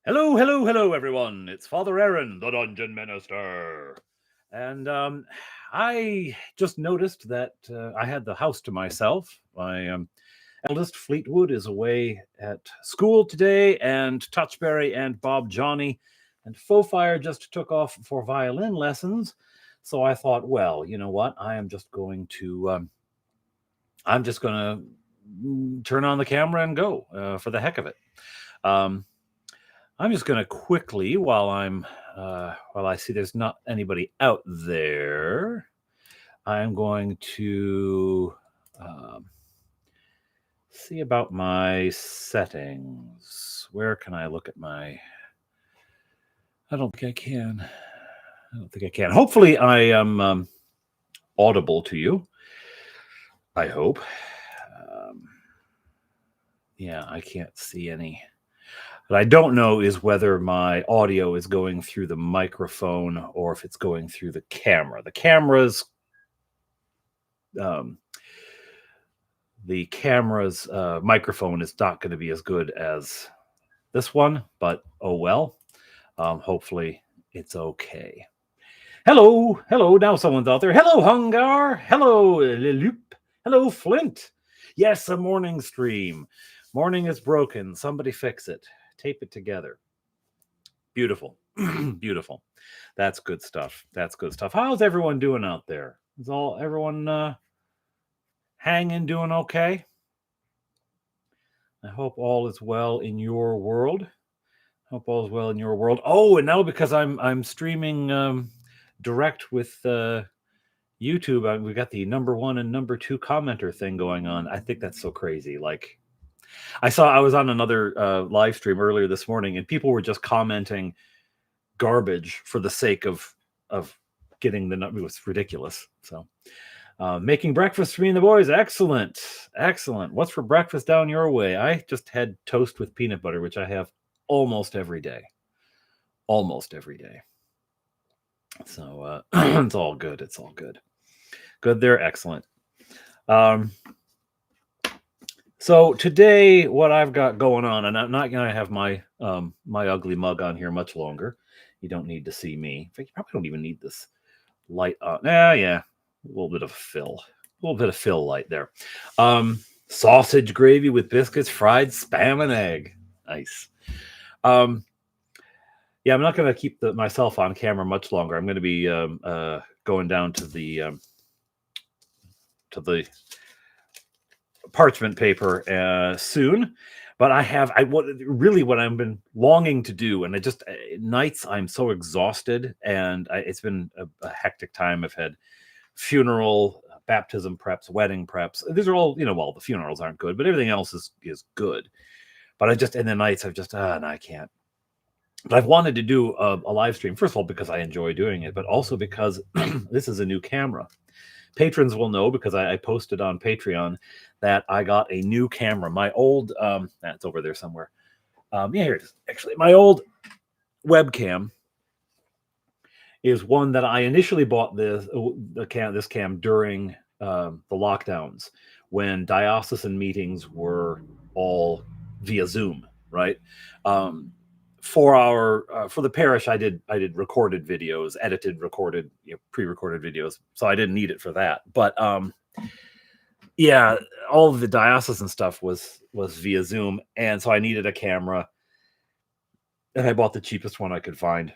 Hello, hello, hello, everyone. It's Father Aaron, the Dungeon Minister. And I just noticed that I had the house to myself. My eldest, Fleetwood, is away at school today, and Touchberry and Bob Johnny and Fofire just took off for violin lessons. So I thought, well, you know what? I'm just going to turn on the camera and go for the heck of it. I'm just going to quickly, while I see there's not anybody out there, I'm going to see about my settings. Where can I look at my? I don't think I can. Hopefully, I am audible to you. I hope. Yeah, I can't see any. What I don't know is whether my audio is going through the microphone or if it's going through the camera. The camera's microphone is not going to be as good as this one, but oh well. Hopefully it's okay. Hello, now someone's out there. Hello, Hungar. Hello, Leloup. Hello, Flint. Yes, a morning stream. Morning is broken. Somebody fix it. Tape it together. Beautiful. Beautiful. That's good stuff. How's everyone doing out there? Is everyone hanging, doing okay? I hope all is well in your world. Oh, and now because I'm streaming direct with YouTube, we got the number 1 and number 2 commenter thing going on. I think that's so crazy. Like, I was on another live stream earlier this morning, and people were just commenting garbage for the sake of getting the number. It was ridiculous. So, making breakfast for me and the boys. Excellent. What's for breakfast down your way? I just had toast with peanut butter, which I have almost every day. So it's all good. Good there. Excellent. So today, what I've got going on, and I'm not going to have my my ugly mug on here much longer. You don't need to see me. In fact, you probably don't even need this light on. Yeah, a little bit of fill light there. Sausage gravy with biscuits, fried spam and egg. Nice. Yeah, I'm not going to keep myself on camera much longer. I'm going to be going down to the parchment paper soon. But what I've been longing to do, and nights I'm so exhausted, and it's been a hectic time. I've had funeral, baptism preps, wedding preps. These are all, well, the funerals aren't good, but everything else is good. But in the nights no, I can't. But I've wanted to do a live stream, first of all, because I enjoy doing it, but also because this is a new camera. Patrons will know, because I posted on Patreon that I got a new camera. My old, it's over there somewhere. Yeah, here it is. Actually, my old webcam is one that I initially bought this cam during the lockdowns, when diocesan meetings were all via Zoom, right? For the parish, I did recorded videos, recorded, pre-recorded videos, so I didn't need it for that. But yeah, all of the diocesan stuff was via Zoom, and so I needed a camera, and I bought the cheapest one I could find.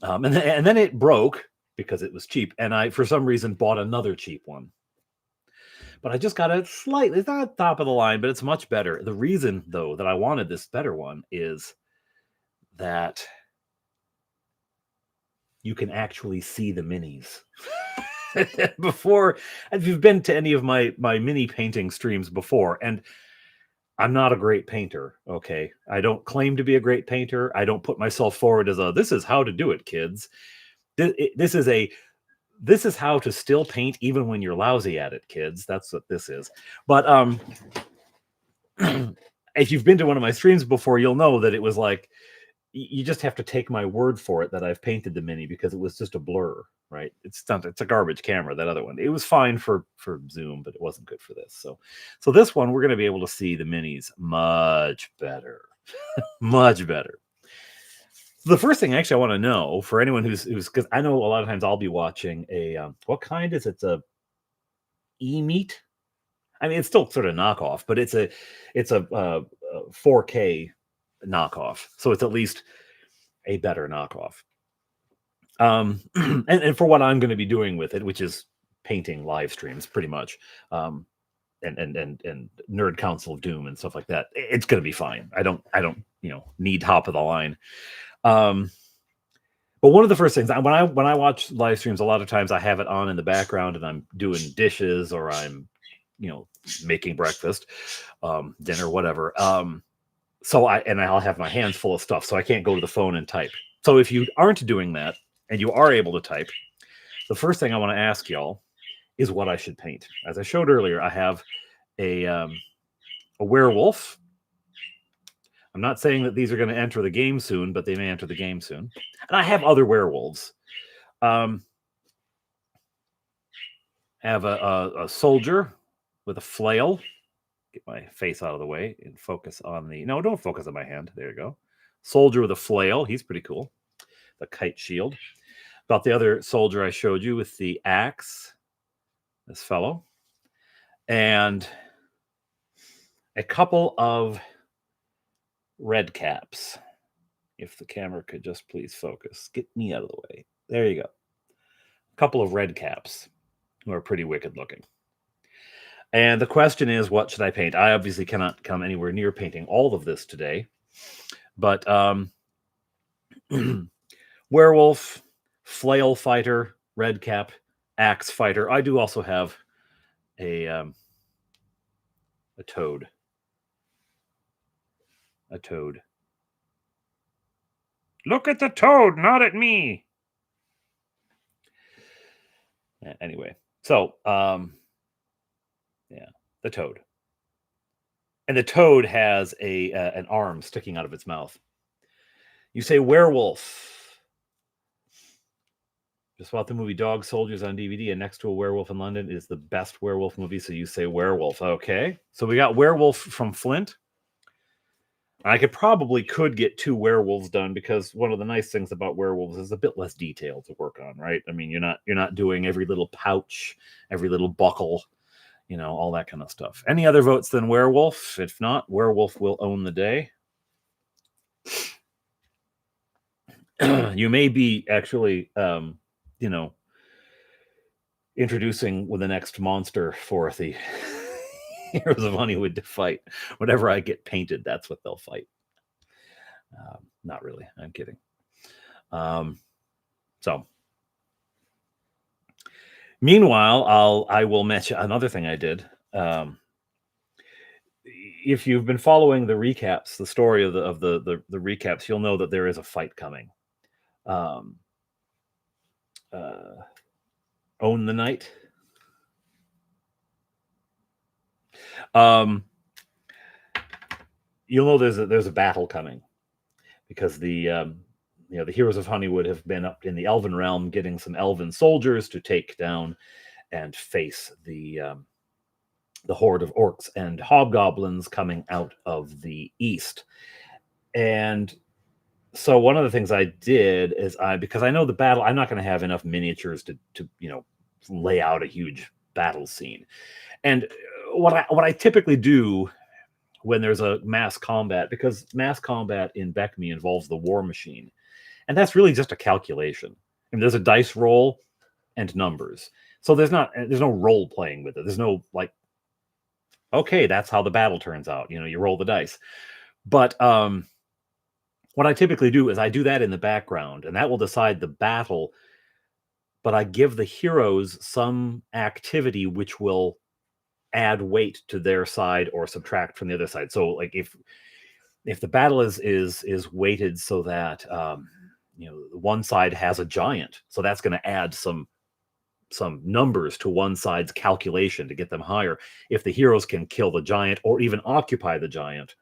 And then it broke because it was cheap, and I, for some reason, bought another cheap one. But I just got it slightly, it's not top of the line, but it's much better. The reason, though, that I wanted this better one is that you can actually see the minis. Before, if you've been to any of my mini painting streams before, and I'm not a great painter, okay? I don't claim to be a great painter. I don't put myself forward as this is how to do it, kids. This is how to still paint even when you're lousy at it, kids. That's what this is. But if you've been to one of my streams before, you'll know that it was like, you just have to take my word for it that I've painted the mini, because it was just a blur, right? It's a garbage camera. That other one, it was fine for Zoom, but it wasn't good for this. So this one, we're going to be able to see the minis much better. Much better. The first thing actually I want to know for anyone who's because I know a lot of times I'll be watching a what kind is it? It's a e-meat. I mean, it's still sort of knockoff, but it's a 4K knockoff, so it's at least a better knockoff. And for what I'm going to be doing with it, which is painting live streams, pretty much, and Nerd Council of Doom and stuff like that, it's going to be fine. I don't need top of the line. But one of the first things when I watch live streams, a lot of times I have it on in the background and I'm doing dishes or I'm making breakfast, dinner, whatever. So I'll have my hands full of stuff, so I can't go to the phone and type. So if you aren't doing that and you are able to type, the first thing I want to ask y'all is what I should paint. As I showed earlier, I have a werewolf. I'm not saying that these are going to enter the game soon, but they may enter the game soon. And I have other werewolves. I have a soldier with a flail. Get my face out of the way and focus on the... No, don't focus on my hand. There you go. Soldier with a flail. He's pretty cool. The kite shield. About the other soldier I showed you with the axe. This fellow. And a couple of red caps. If the camera could just please focus. Get me out of the way. There you go. A couple of red caps who are pretty wicked looking. And the question is, what should I paint? I obviously cannot come anywhere near painting all of this today. But werewolf, flail fighter, red cap, axe fighter. I do also have a toad. A toad. Look at the toad, not at me. Anyway, so yeah, the toad. And the toad has an arm sticking out of its mouth. You say werewolf. Just bought the movie Dog Soldiers on DVD, and Next to a Werewolf in London is the best werewolf movie, so you say werewolf. Okay, so we got werewolf from Flint. I could get 2 werewolves done, because one of the nice things about werewolves is a bit less detail to work on, right? I mean, you're not doing every little pouch, every little buckle, all that kind of stuff. Any other votes than werewolf? If not, werewolf will own the day. You may be actually, introducing with the next monster for the Heroes of Honeywood to fight. Whatever I get painted, that's what they'll fight. Not really. I'm kidding. So, meanwhile, I will mention another thing I did. If you've been following the recaps, the story of the recaps, you'll know that there is a fight coming. Own the Night. You'll know there's a battle coming, because the Heroes of Honeywood have been up in the Elven realm getting some Elven soldiers to take down and face the horde of orcs and hobgoblins coming out of the east. And so one of the things I did is because I know the battle, I'm not going to have enough miniatures to lay out a huge battle scene. And what I typically do when there's a mass combat, because mass combat in BECMI involves the war machine, and that's really just a calculation. I mean, there's a dice roll and numbers, so there's no role playing with it. There's no okay, that's how the battle turns out. You roll the dice. But what I typically do is I do that in the background, and that will decide the battle. But I give the heroes some activity which will add weight to their side or subtract from the other side. So, like if the battle is weighted so that one side has a giant, so that's going to add some numbers to one side's calculation to get them higher. If the heroes can kill the giant or even occupy the giant,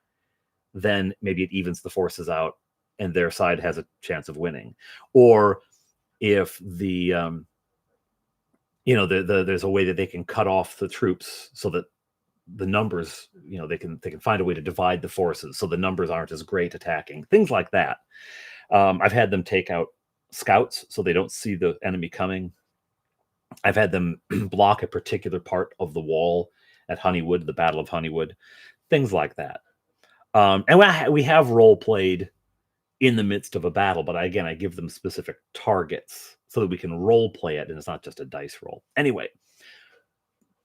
then maybe it evens the forces out and their side has a chance of winning. Or if the there's a way that they can cut off the troops so that the numbers, they can find a way to divide the forces so the numbers aren't as great attacking, things like that. I've had them take out scouts so they don't see the enemy coming. I've had them block a particular part of the wall at Honeywood, the Battle of Honeywood, things like that. And we have role played in the midst of a battle, but again, I give them specific targets so that we can role play it, and it's not just a dice roll. Anyway,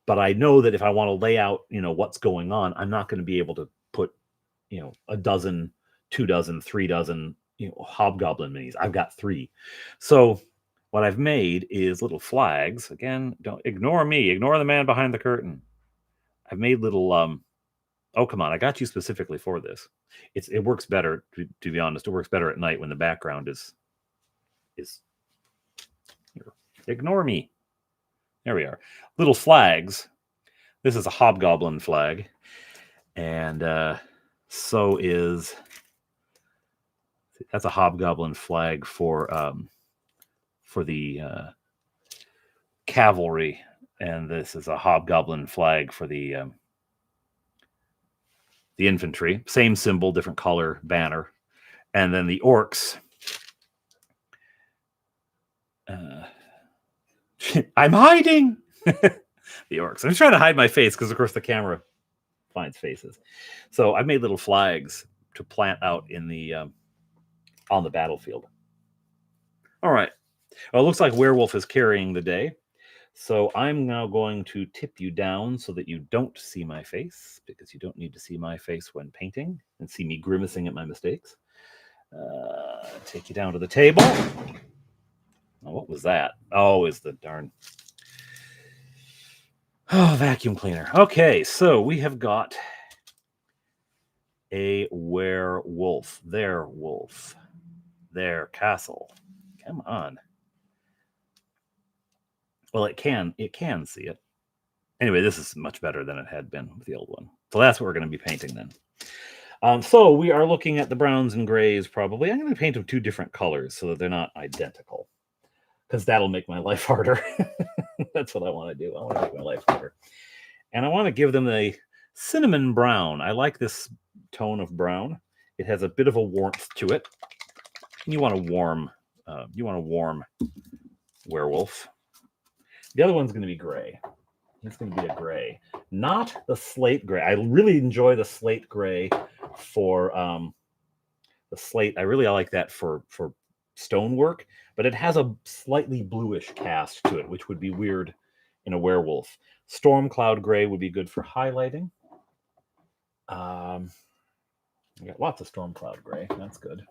but I know that if I want to lay out, what's going on, I'm not going to be able to put, a dozen, 2 dozen, 3 dozen, hobgoblin minis. I've got 3. So what I've made is little flags. Again, don't ignore me. Ignore the man behind the curtain. I've made little oh, come on. I got you specifically for this. It works better, to be honest. It works better at night when the background is here. Ignore me. There we are. Little flags. This is a hobgoblin flag. And so is... That's a hobgoblin flag for the cavalry. And this is a hobgoblin flag for the infantry. Same symbol, different color, banner. And then the orcs. I'm hiding! The orcs. I'm trying to hide my face because, of course, the camera finds faces. So I've made little flags to plant out in the on the battlefield. All right. Well, it looks like Werewolf is carrying the day. So I'm now going to tip you down so that you don't see my face, because you don't need to see my face when painting and see me grimacing at my mistakes. Take you down to the table. Oh, what was that? Oh, is the darn... Oh, vacuum cleaner. Okay, so we have got a werewolf. Their wolf. Their castle. Come on. Well, it can see it. Anyway, this is much better than it had been with the old one. So that's what we're going to be painting then. So we are looking at the browns and grays probably. I'm going to paint them 2 different colors so that they're not identical, because that'll make my life harder. That's what I want to do. I want to make my life harder. And I want to give them a cinnamon brown. I like this tone of brown. It has a bit of a warmth to it. You want a warm werewolf. The other one's going to be gray. It's going to be a gray, not the slate gray. I really enjoy the slate gray for the slate. I like that for stonework, but it has a slightly bluish cast to it, which would be weird in a werewolf. Storm cloud gray would be good for highlighting. I got lots of storm cloud gray. That's good.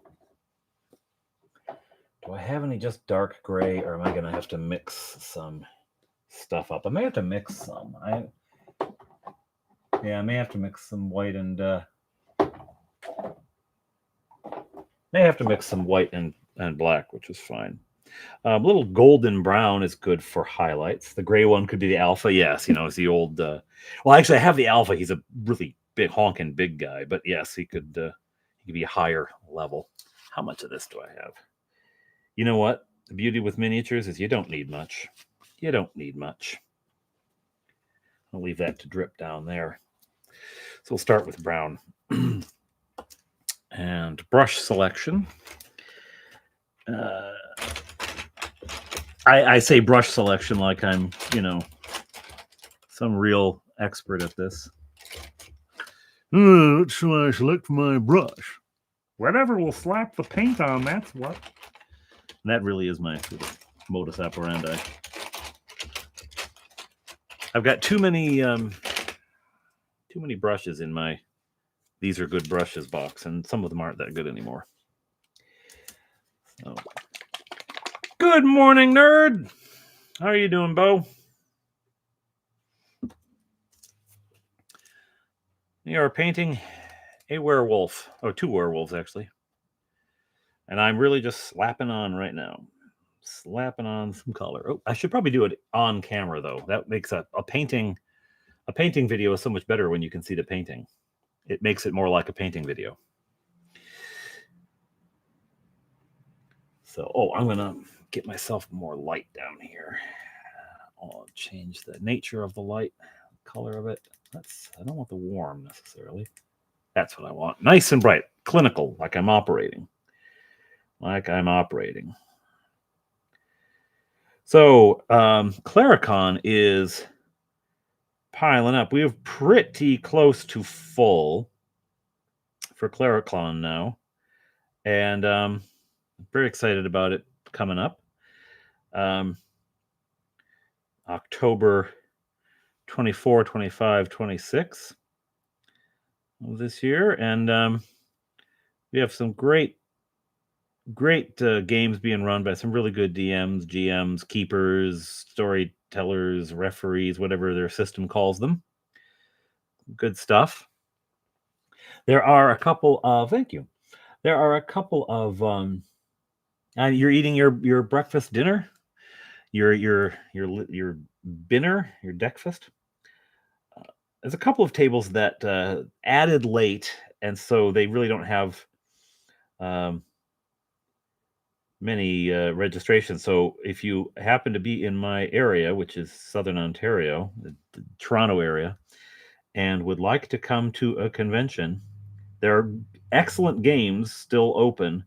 Do I have any just dark gray, or am I going to have to mix some stuff up? I may have to mix some. I may have to mix some white and black, which is fine. A little golden brown is good for highlights. The gray one could be the alpha. Yes, it's the old... well, actually, I have the alpha. He's a really big, honking big guy. But yes, he could be a higher level. How much of this do I have? You know what? The beauty with miniatures is you don't need much. You don't need much. I'll leave that to drip down there. So we'll start with brown. And brush selection. I say brush selection like I'm, some real expert at this. What shall I select for my brush? Whatever will slap the paint on, that's what. And that really is my sort of modus operandi. I've got too many brushes in my "these are good brushes" box, and some of them aren't that good anymore. So, good morning, nerd. How are you doing, Bo? You are painting a werewolf. Oh, 2 werewolves, actually. And I'm really just slapping on right now. Slapping on some color. Oh, I should probably do it on camera, though. That makes a painting video is so much better when you can see the painting. It makes it more like a painting video. So, I'm going to get myself more light down here. I'll change the nature of the light, color of it. I don't want the warm necessarily. That's what I want. Nice and bright, clinical, like I'm operating. like I'm operating. So Claricon is piling up. We are pretty close to full for Claricon now, and very excited about it coming up. October 24, 25, 26 of this year, and we have some great games being run by some really good DMs, GMs, keepers, storytellers, referees, whatever their system calls them. Good stuff. There are a couple of you're you're eating your breakfast dinner, your dinner, your breakfast. There's a couple of tables that added late, and so they really don't have many registrations. So if you happen to be in my area, which is Southern Ontario, the Toronto area, and would like to come to a convention, there are excellent games still open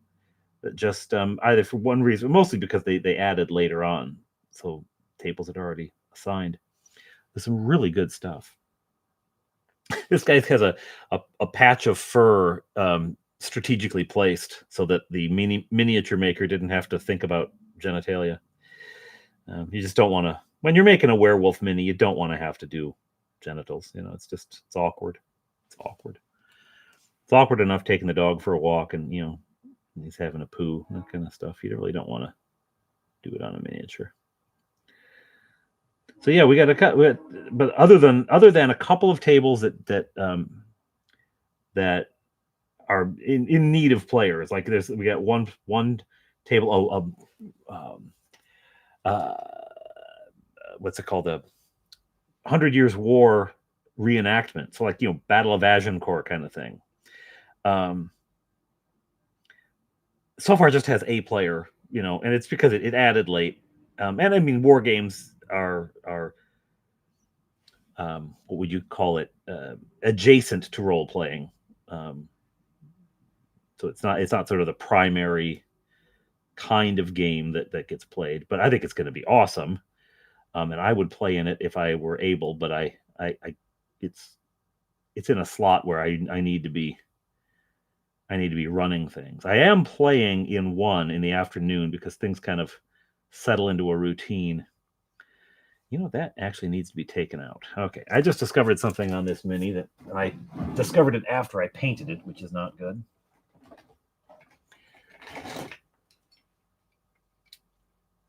that just either for one reason, mostly because they added later on, so tables had already assigned. There's some really good stuff. This guy has a patch of fur strategically placed so that the miniature maker didn't have to think about genitalia. You just don't want to, when you're making a werewolf mini, you don't want to have to do genitals. It's awkward. It's awkward enough taking the dog for a walk and he's having a poo, that kind of stuff. You really don't want to do it on a miniature. So yeah, we got to cut. But other than a couple of tables that are in need of players, like we got one table. What's it called? The 100 Years War reenactment. So like Battle of Agincourt kind of thing. So far, it just has a player, and it's because it added late. And I mean, war games are what would you call it? Adjacent to role playing. So it's not sort of the primary kind of game that gets played, but I think it's going to be awesome. And I would play in it if I were able, but it's in a slot where I need to be running things. I am playing in one in the afternoon because things kind of settle into a routine. That actually needs to be taken out. Okay, I just discovered something on this mini that I discovered it after I painted it, which is not good.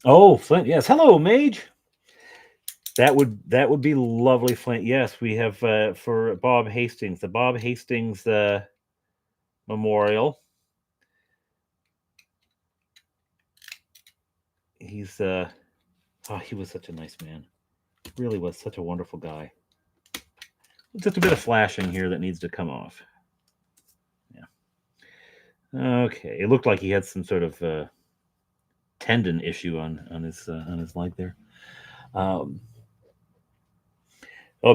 Oh, Flint, yes. Hello, Mage. That would be lovely, Flint. Yes, we have for Bob Hastings, the Bob Hastings Memorial. He's he was such a nice man. Really was such a wonderful guy. Just a bit of flashing here that needs to come off. Yeah. Okay. It looked like he had some sort of tendon issue on his leg there. It'll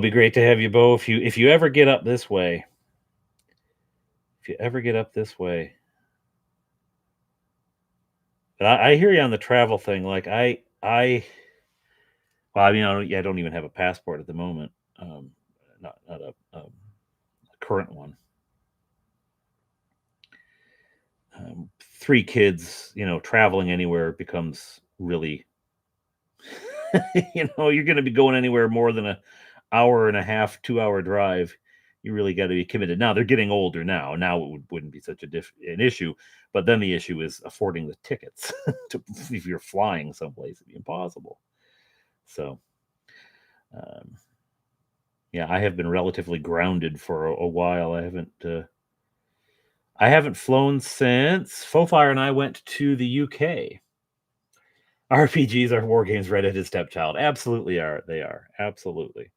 be great to have you, Bo. If you ever get up this way. But I hear you on the travel thing. Like I don't even have a passport at the moment. Not a current one. 3 kids, traveling anywhere becomes really, you're going to be going anywhere more than an hour and a half, 2-hour drive. You really got to be committed. Now they're getting older now. Now it wouldn't be such an issue, but then the issue is affording the tickets if you're flying someplace. It'd be impossible. So, yeah, I have been relatively grounded for a while. I haven't flown since Fofire and I went to the UK. RPGs are war games, redheaded stepchild. Absolutely are. They are. Absolutely.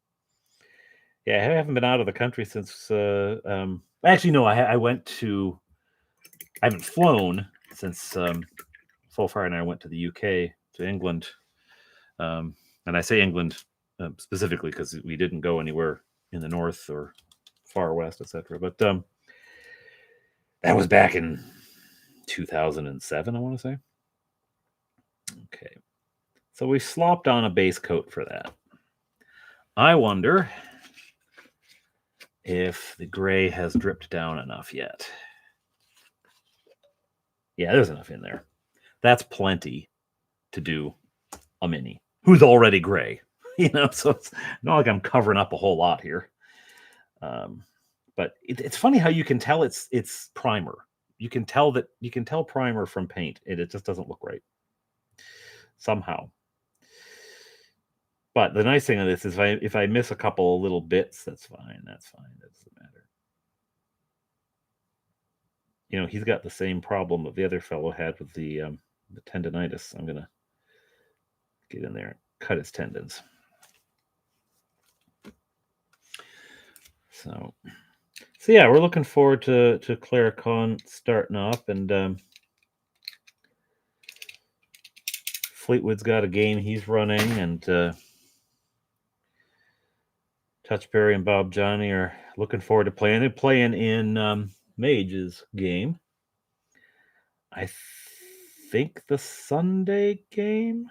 Yeah, I haven't been out of the country since. Actually, no. I haven't flown since Fofire and I went to the UK, to England. And I say England specifically because we didn't go anywhere in the north or far west, etc. But that was back in 2007, I want to say. Okay. So we slopped on a base coat for that. I wonder if the gray has dripped down enough yet. Yeah, there's enough in there. That's plenty to do a mini who's already gray. So it's not like I'm covering up a whole lot here. But it's funny how you can tell it's primer. You can tell primer from paint. It just doesn't look right somehow. But the nice thing of this is if I miss a couple of little bits, that's fine. That doesn't matter. He's got the same problem that the other fellow had with the tendonitis. I'm gonna get in there and cut his tendons. So yeah, we're looking forward to Clarecon starting up, and Fleetwood's got a game he's running, and Touchberry and Bob Johnny are looking forward to playing. They're playing in Mage's game. I think the Sunday game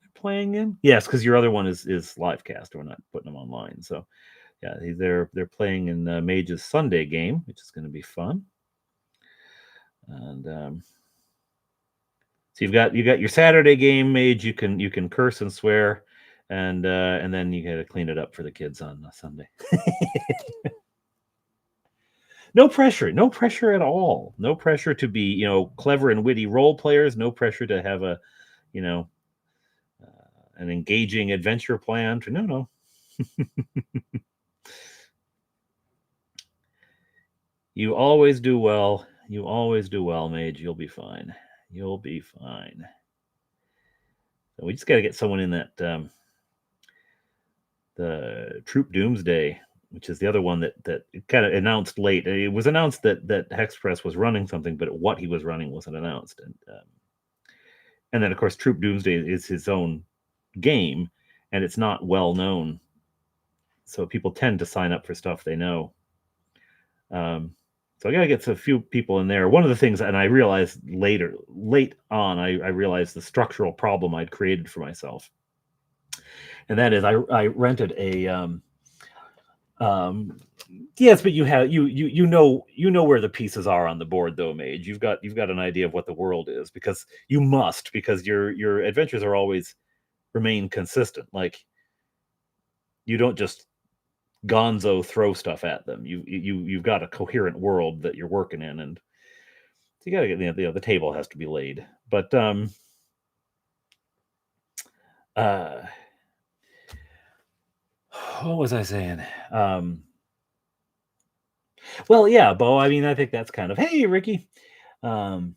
they're playing in. Yes, because your other one is live cast. We're not putting them online. So yeah, they're playing in Mage's Sunday game, which is going to be fun. And so you've got your Saturday game, Mage. You can curse and swear, and then you got to clean it up for the kids on Sunday. No pressure at all. No pressure to be clever and witty role players. No pressure to have a an engaging adventure plan. No. You always do well. Mage. You'll be fine. So we just got to get someone in that the Troop Doomsday, which is the other one that kind of announced late. It was announced that Hexpress was running something, but what he was running wasn't announced. And then, of course, Troop Doomsday is his own game, and it's not well known. So people tend to sign up for stuff they know. So I got to get a few people in there. One of the things, and I realized late on, I realized the structural problem I'd created for myself. And that is I rented a yes, but you know where the pieces are on the board though, Mage. You've got an idea of what the world is, because your adventures are always remain consistent. Like, you don't just gonzo throw stuff at them. You've got a coherent world that you're working in, and so you got to get the table has to be laid. But what was I saying? Well, yeah, Bo. I mean, I think that's kind of, hey, Ricky. And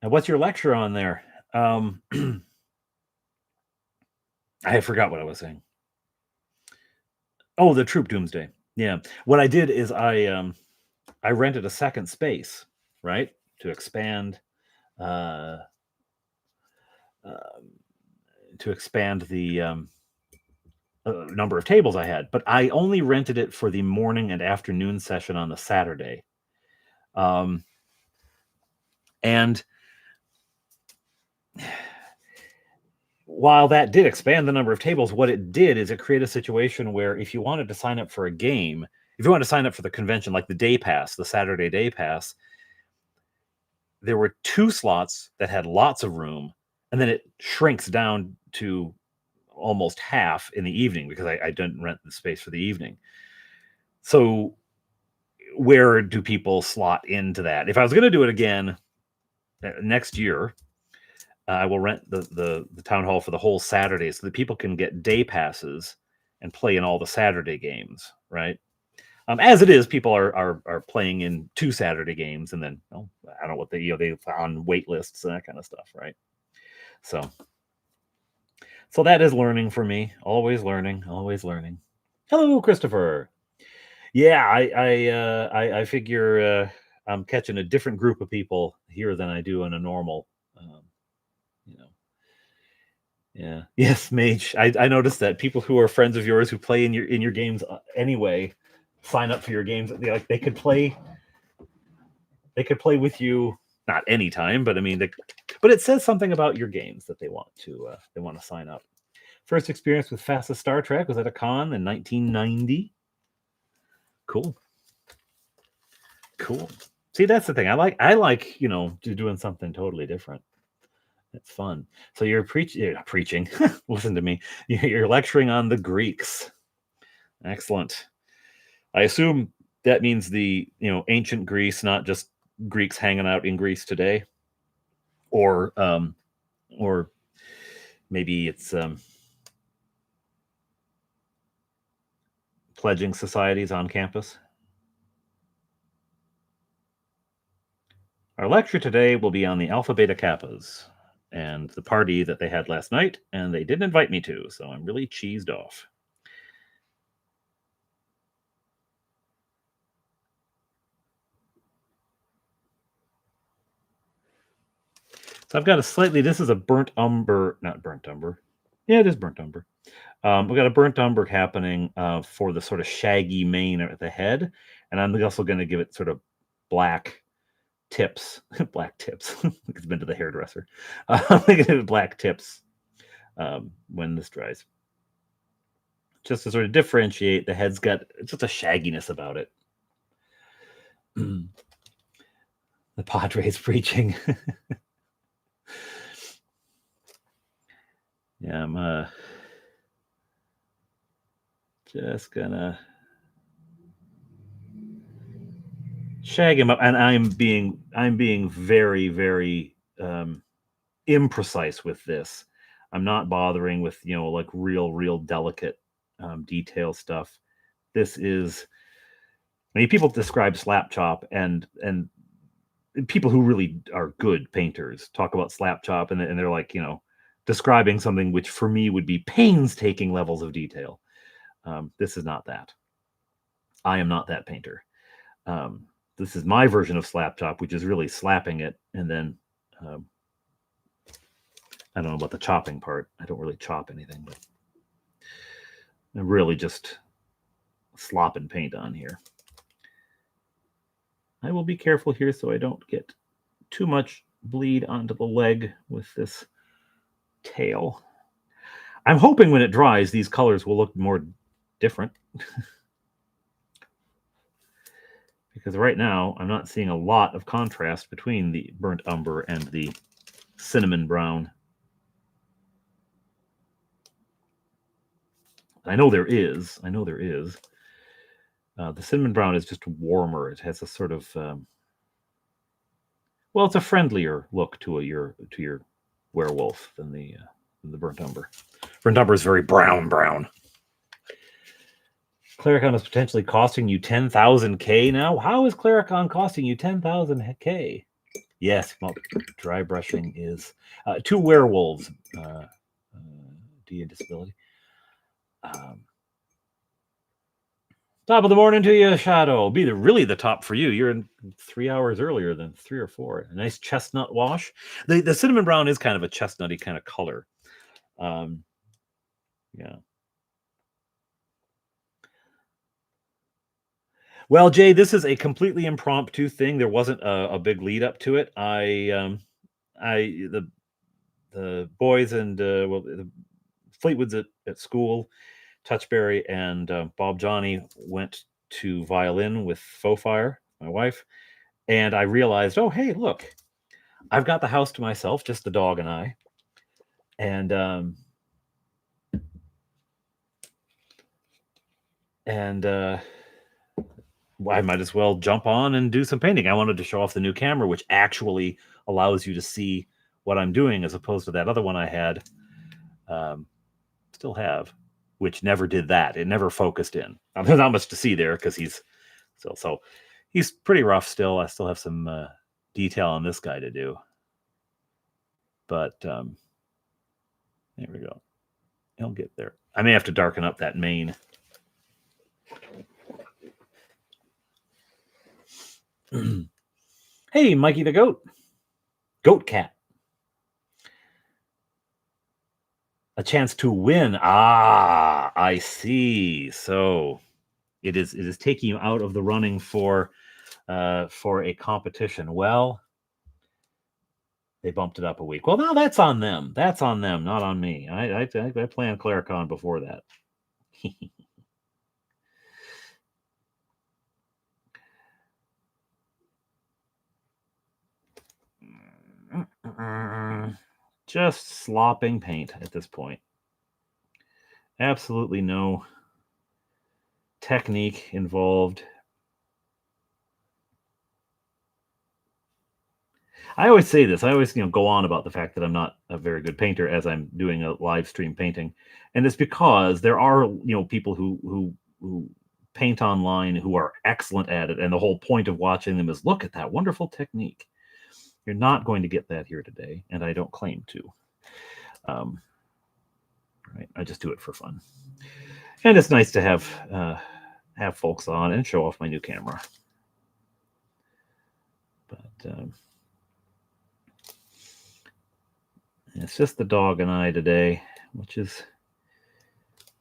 what's your lecture on there? I forgot what I was saying. Oh, the Troop Doomsday. Yeah. What I did is I rented a second space, right, to expand the number of tables I had, but I only rented it for the morning and afternoon session on the Saturday. And while that did expand the number of tables, what it did is it created a situation where if you wanted to sign up for a game, if you wanted to sign up for the convention, like the day pass, the Saturday day pass, there were 2 slots that had lots of room, and then it shrinks down to almost half in the evening, because I didn't rent the space for the evening. So where do people slot into that? If I was going to do it again next year, I will rent the town hall for the whole Saturday, so that people can get day passes and play in all the Saturday games, right? As it is, people are playing in 2 Saturday games, and then I don't know what they on wait lists and that kind of stuff, right? So that is learning for me. Always learning. Hello, Christopher. Yeah, I figure I'm catching a different group of people here than I do in a normal. Yeah. Yes, Mage. I noticed that people who are friends of yours who play in your games anyway sign up for your games. They could play they could play with you, not anytime, but I mean, but it says something about your games that they want to sign up. First experience with Fastest Star Trek was at a con in 1990. Cool. See, that's the thing. I like doing something totally different. It's fun. So you're preaching. Listen to me. You're lecturing on the Greeks. Excellent. I assume that means the ancient Greece, not just Greeks hanging out in Greece today, or maybe it's pledging societies on campus. Our lecture today will be on the Alpha Beta Kappas and the party that they had last night, and they didn't invite me to, so I'm really cheesed off. So I've got this is a burnt umber, not burnt umber. Yeah, it is burnt umber. We've got a burnt umber happening for the sort of shaggy mane at the head, and I'm also going to give it sort of black tips. Black tips. It's been to the hairdresser. Black tips when this dries. Just to sort of differentiate, the head's got just a shagginess about it. The Padres preaching. Yeah, I'm just gonna shag him up, and I'm being very, very imprecise with this. I'm not bothering with like real delicate detail stuff. This is, I mean, people describe slap chop and people who really are good painters talk about slap chop, and they're like describing something which for me would be painstaking levels of detail. This is not that. I am not that painter. This is my version of slap chop, which is really slapping it, and then I don't know about the chopping part. I don't really chop anything, but I'm really just slopping paint on here. I will be careful here so I don't get too much bleed onto the leg with this tail. I'm hoping when it dries, these colors will look more different. Because right now, I'm not seeing a lot of contrast between the burnt umber and the cinnamon brown. I know there is. The cinnamon brown is just warmer. It has a sort of it's a friendlier look to your werewolf than the burnt umber. Burnt umber is very brown. Claricon is potentially costing you 10,000 K now. How is Claricon costing you 10,000 K? Yes, well, dry brushing is 2 werewolves. D and disability. Top of the morning to you, Shadow. Be really the top for you. You're in 3 hours earlier than 3 or 4. A nice chestnut wash. The cinnamon brown is kind of a chestnutty kind of color. Yeah. Well, Jay, this is a completely impromptu thing. There wasn't a big lead up to it. The boys and the Fleetwoods at school, Touchberry and Bob Johnny went to violin with Faux Fire, my wife, and I realized, oh, hey, look, I've got the house to myself, just the dog and I, and I might as well jump on and do some painting. I wanted to show off the new camera, which actually allows you to see what I'm doing, as opposed to that other one I had, still have, which never did that. It never focused in. There's not much to see there because he's pretty rough still. I still have some detail on this guy to do. But there we go. He'll get there. I may have to darken up that mane. Hey, Mikey the Goat. Goat Cat. A chance to win. Ah, I see. So it is taking you out of the running for for a competition. Well, they bumped it up a week. Well, now that's on them. That's on them, not on me. I planned Claricon before that. Just slopping paint at this point. Absolutely no technique involved. I always say this. I always, go on about the fact that I'm not a very good painter as I'm doing a live stream painting, and it's because there are, people who paint online who are excellent at it, and the whole point of watching them is look at that wonderful technique. You're not going to get that here today, and I don't claim to. Right? I just do it for fun, and it's nice to have folks on and show off my new camera. But it's just the dog and I today, which is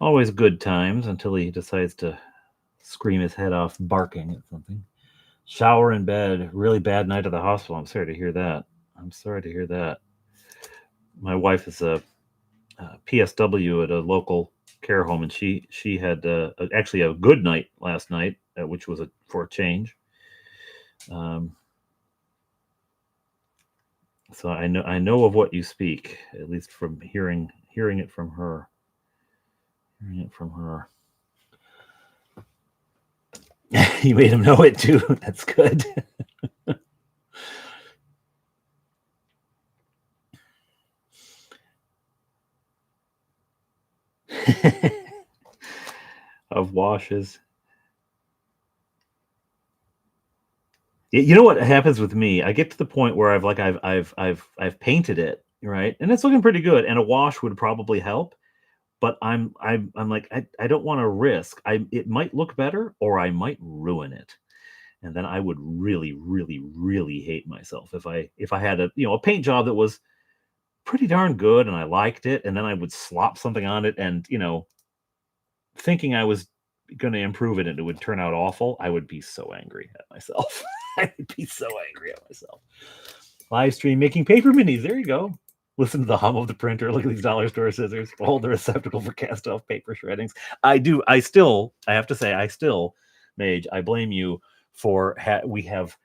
always good times until he decides to scream his head off barking at something. Shower in bed, really bad night at the hospital. I'm sorry to hear that. My wife is a PSW at a local care home, and she had actually a good night last night, which was for a change. So I know of what you speak, at least from hearing it from her. You made him know it too. That's good. Of washes. You know what happens with me? I get to the point where I've painted it, right, and it's looking pretty good, and a wash would probably help. But I'm like, I don't want to risk. It might look better, or I might ruin it, and then I would really, really, really hate myself if I had a paint job that was pretty darn good and I liked it, and then I would slop something on it, and thinking I was going to improve it and it would turn out awful. I would be so angry at myself. I would be so angry at myself. Live stream making paper minis. There you go. Listen to the hum of the printer. Look at these dollar store scissors. Hold the receptacle for cast off paper shreddings. I have to say, Mage, I blame you for we have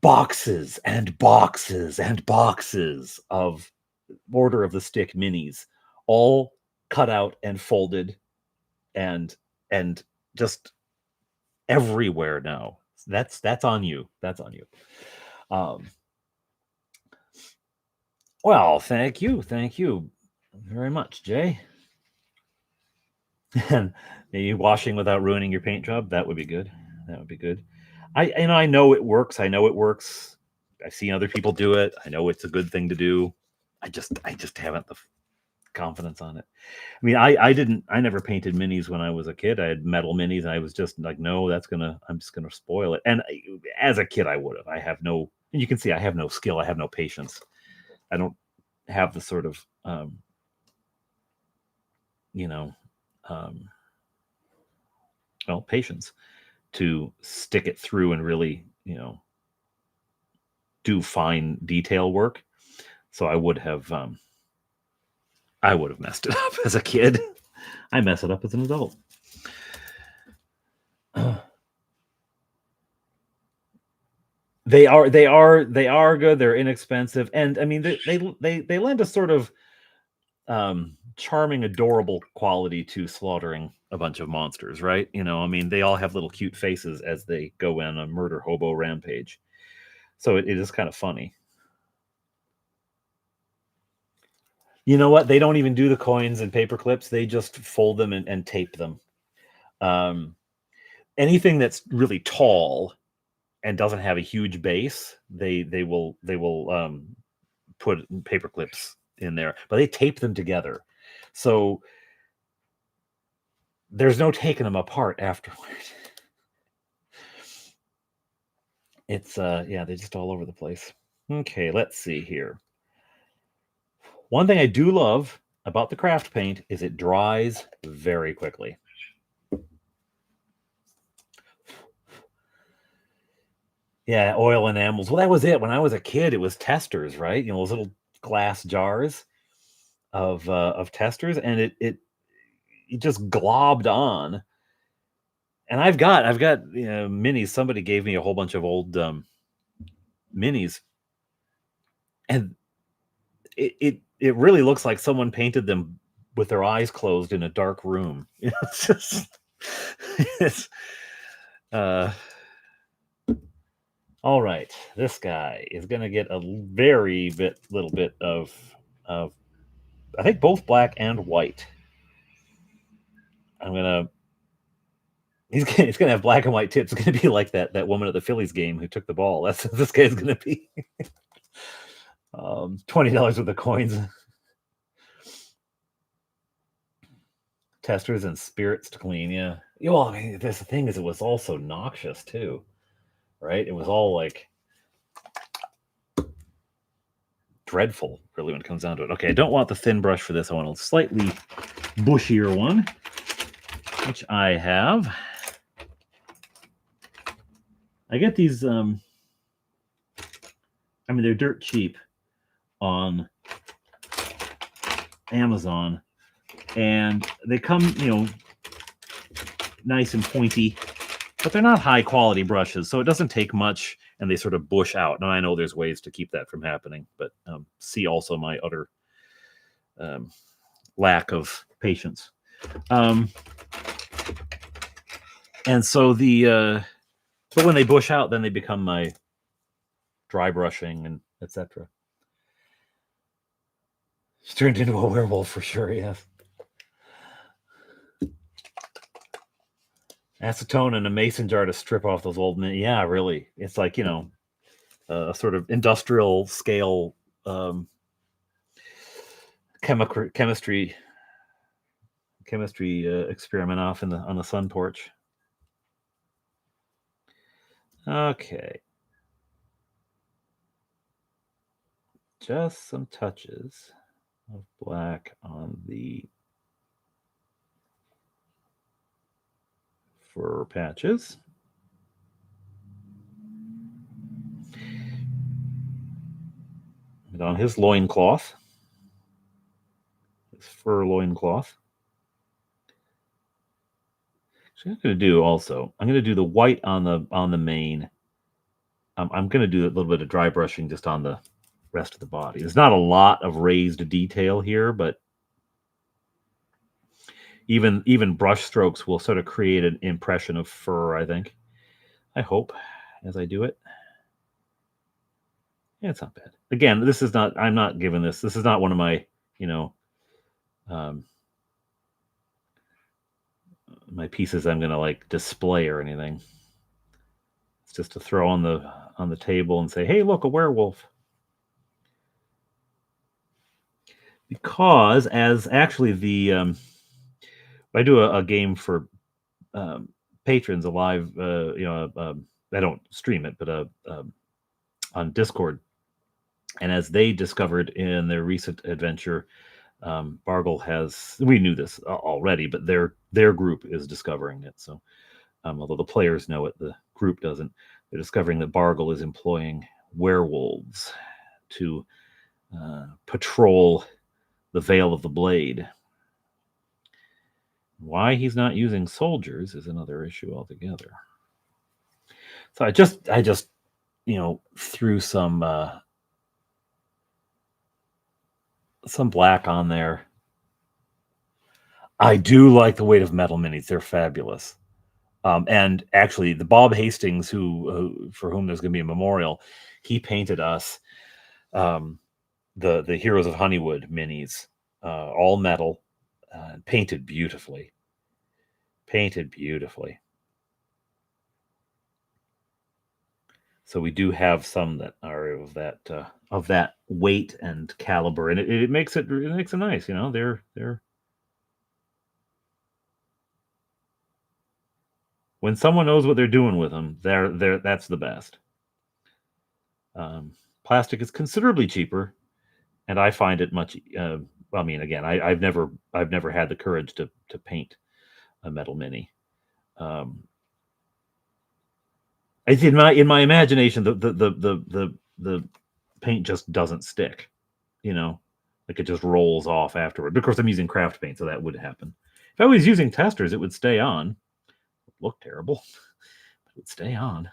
boxes and boxes and boxes of Order of the Stick minis, all cut out and folded and just everywhere now. That's on you. That's on you. Well, thank you very much, Jay. And maybe washing without ruining your paint job, that would be good. I know it works. I've seen other people do it. I know it's a good thing to do. I just haven't the confidence on it. I mean, I never painted minis when I was a kid. I had metal minis, and I was just like, no, I'm just gonna spoil it. And as a kid, I would have. And you can see I have no skill. I have no patience. I don't have the sort of, patience to stick it through and really, do fine detail work. So I would have messed it up as a kid. I mess it up as an adult. They are good. They're inexpensive, and I mean they lend a sort of charming, adorable quality to slaughtering a bunch of monsters, right? I mean, they all have little cute faces as they go in a murder hobo rampage. So it is kind of funny. You know what? They don't even do the coins and paper clips. They just fold them and tape them. Anything that's really tall and doesn't have a huge base, they will put paper clips in there, but they tape them together. So there's no taking them apart afterward. It's they're just all over the place. Okay, let's see here. One thing I do love about the craft paint is it dries very quickly. Yeah, oil enamels. Well, that was it. When I was a kid, it was testers, right? You know, those little glass jars of testers, and it just globbed on. And I've got minis. Somebody gave me a whole bunch of old minis, and it really looks like someone painted them with their eyes closed in a dark room. It's just it's uh all right. This guy is gonna get a little bit of I think both black and white. I'm gonna he's gonna have black and white tips. It's gonna be like that woman at the Phillies game who took the ball. That's what this guy's gonna be. $20 worth of coins. Testers and spirits to clean. Yeah. Well, I mean, the thing is, it was all so noxious too, right? It was all like dreadful, really, when it comes down to it. Okay, I don't want the thin brush for this. I want a slightly bushier one, which I have. I get these. I mean, they're dirt cheap on Amazon, and they come, nice and pointy, but they're not high quality brushes, so it doesn't take much, and they sort of bush out. Now I know there's ways to keep that from happening, but see also my utter lack of patience. And so but when they bush out, then they become my dry brushing and etc. It's turned into a werewolf for sure, yes. Acetone and a mason jar to strip off those old men. Yeah, really. It's like, a sort of industrial scale chemistry experiment off on the sun porch. Okay. Just some touches of black on the fur patches. And on his loincloth, his fur loincloth. So I'm going to do the white on the mane. I'm going to do a little bit of dry brushing just on the rest of the body. There's not a lot of raised detail here, but even brush strokes will sort of create an impression of fur, I think. I hope, as I do it. Yeah, it's not bad. Again, I'm not giving this. This is not one of my, my pieces I'm going to like display or anything. It's just to throw on the table and say, hey, look, a werewolf. Because as actually I do a game for patrons, a live, I don't stream it, but on Discord. And as they discovered in their recent adventure, Bargle we knew this already, but their group is discovering it. So although the players know it, the group doesn't. They're discovering that Bargle is employing werewolves to patrol the Vale of the Blade. Why he's not using soldiers is another issue altogether. So I just threw some black on there. I do like the weight of metal minis. They're fabulous. And actually, the Bob Hastings, for whom there's going to be a memorial, he painted us the Heroes of Honeywood minis, all metal, painted beautifully. So we do have some that are of that weight and caliber, and it makes it nice. They're when someone knows what they're doing with them, that's the best. Plastic is considerably cheaper, and I find it much. I mean, again, I've never had the courage to paint a metal mini. It's in my imagination, the paint just doesn't stick, you know, like it just rolls off afterward. Of course, I'm using craft paint, so that would happen. If I was using testers, it would stay on. It would look terrible, but it would stay on.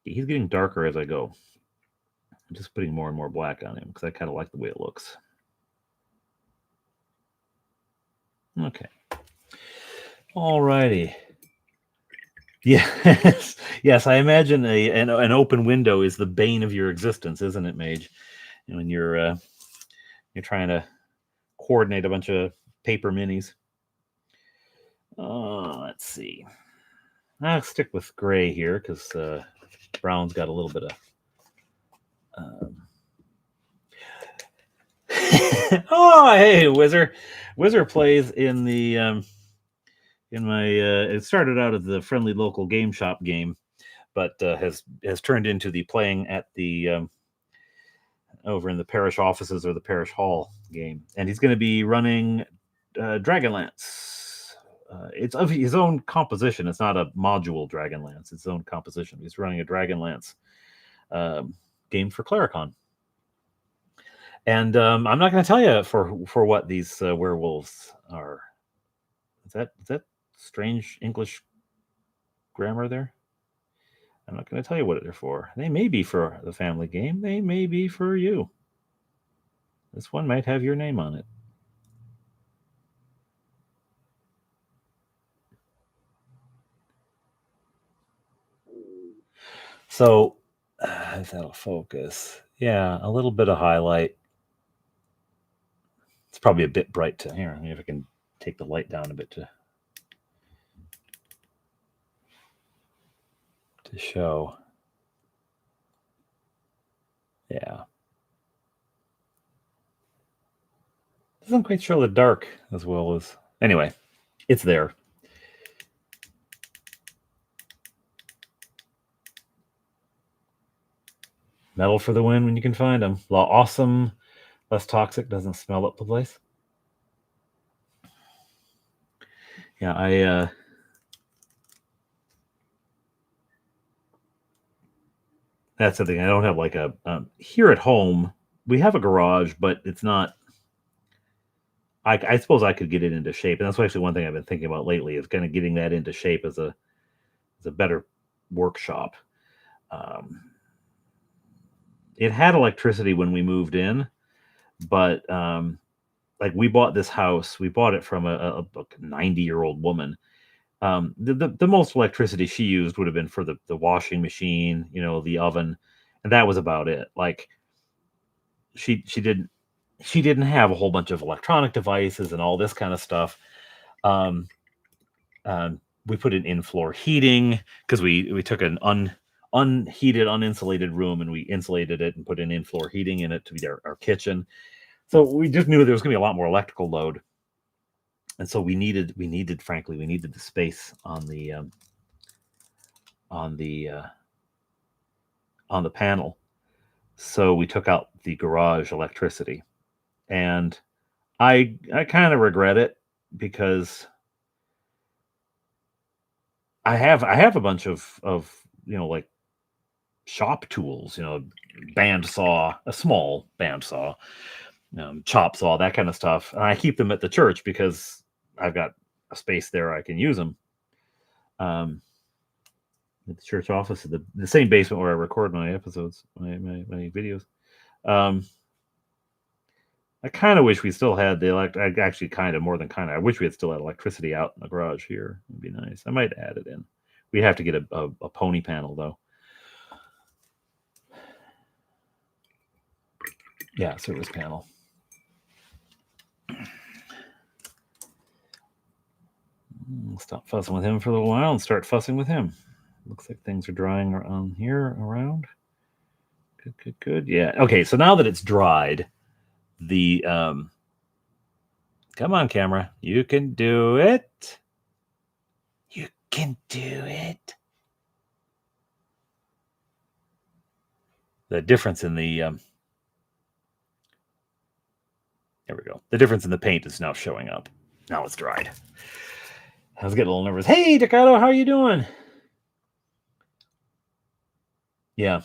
He's getting darker as I go. I'm just putting more and more black on him because I kind of like the way it looks. Okay. All righty. Yes, yes. I imagine an open window is the bane of your existence, isn't it, Mage? When you're trying to coordinate a bunch of paper minis. Let's see. I'll stick with gray here because brown's got a little bit of. Oh, hey, Wizard plays in the in my. It started out as the friendly local game shop game, but has turned into the playing at the over in the parish offices or the parish hall game, and he's going to be running Dragonlance. It's of his own composition. It's not a module Dragonlance. It's his own composition. He's running a Dragonlance game for Claricon. And I'm not going to tell you for what these werewolves are. Is that strange English grammar there? I'm not going to tell you what they're for. They may be for the family game. They may be for you. This one might have your name on it. So, if that'll focus. Yeah, a little bit of highlight. It's probably a bit bright to here. Maybe if I can take the light down a bit to show. Yeah. Doesn't quite show the dark as well as... Anyway, it's there. Metal for the win when you can find them. Awesome, less toxic, doesn't smell up the place. Yeah, that's the thing. I don't have like a here at home. We have a garage, but it's not. I suppose I could get it into shape, and that's actually one thing I've been thinking about lately is kind of getting that into shape as a better workshop. It had electricity when we moved in, but like we bought this house. We bought it from a 90-year-old woman. The most electricity she used would have been for the washing machine, the oven, and that was about it. Like she didn't have a whole bunch of electronic devices and all this kind of stuff. We put in floor heating because we took an unheated, uninsulated room and we insulated it and put in floor heating in it to be our kitchen. So we just knew there was going to be a lot more electrical load. And so we needed the space on the panel. So we took out the garage electricity, and I kind of regret it because I have a bunch of like shop tools, band saw, a small band saw, chop saw, that kind of stuff, and I keep them at the church because I've got a space there I can use them. At the church office, the same basement where I record my episodes, my videos. I kind of wish we still had the actually kind of more than kind of. I wish we had still had electricity out in the garage here. It'd be nice. I might add it in. We have to get a pony panel though. Yeah, service panel. Stop fussing with him for a little while and start fussing with him. Looks like things are drying on here around. Good. Yeah. Okay, so now that it's dried, the come on, camera. You can do it. You can do it. The difference in the there we go. The difference in the paint is now showing up. Now it's dried. I was getting a little nervous. Hey, Dakado, how are you doing? Yeah.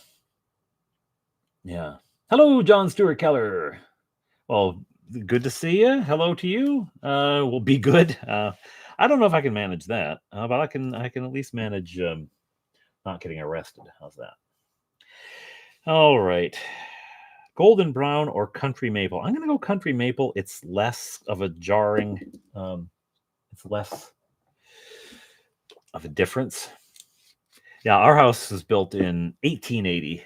Yeah. Hello, John Stewart Keller. Well, good to see you. Hello to you. Will be good. I don't know if I can manage that, but I can at least manage not getting arrested. How's that? All right. Golden brown or country maple? I'm gonna go country maple. It's less of a jarring. It's less of a difference. Yeah, our house was built in 1880,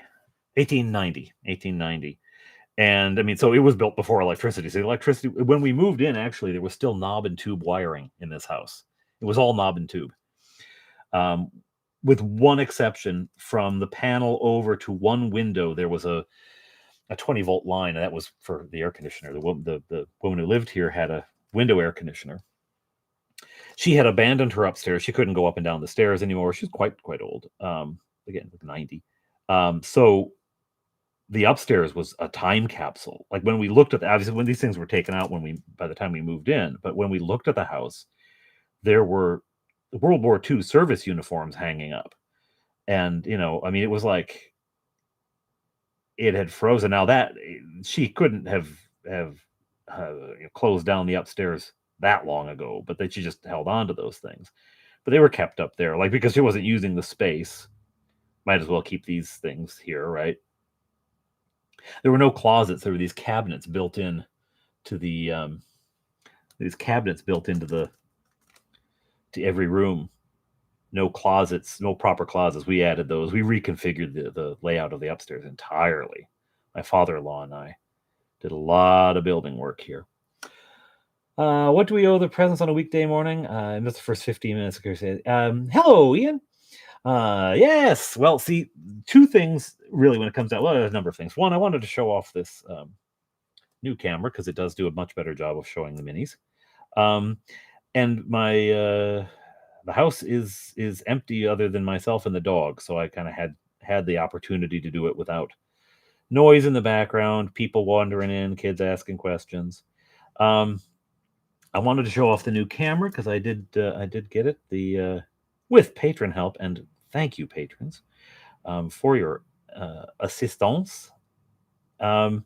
1890. And I mean, so it was built before electricity. So electricity, when we moved in, actually, there was still knob and tube wiring in this house. It was all knob and tube, um, with one exception. From the panel over to one window, there was a 20-volt line, and that was for the air conditioner. The woman who lived here had a window air conditioner. She had abandoned her upstairs. She couldn't go up and down the stairs anymore. She's quite old. Again, like 90. So the upstairs was a time capsule. Like when we looked at obviously when these things were taken out by the time we moved in, but when we looked at the house, there were World War II service uniforms hanging up. And I mean, it was like it had frozen. Now that she couldn't have closed down the upstairs that long ago, but that she just held on to those things. But they were kept up there, like because she wasn't using the space. Might as well keep these things here, right? There were no closets. There were these cabinets built in to these cabinets built into to every room. No closets, no proper closets. We added those. We reconfigured the layout of the upstairs entirely. My father-in-law and I did a lot of building work here. What do we owe the presents on a weekday morning? And that's the first 15 minutes. Hello, Ian. Yes. Well, see, two things really when it comes out. Well, there's a number of things. One, I wanted to show off this new camera because it does do a much better job of showing the minis. And my the house is empty other than myself and the dog, so I kind of had the opportunity to do it without noise in the background, people wandering in, kids asking questions. I wanted to show off the new camera because I did get it with patron help, and thank you patrons for your assistance. And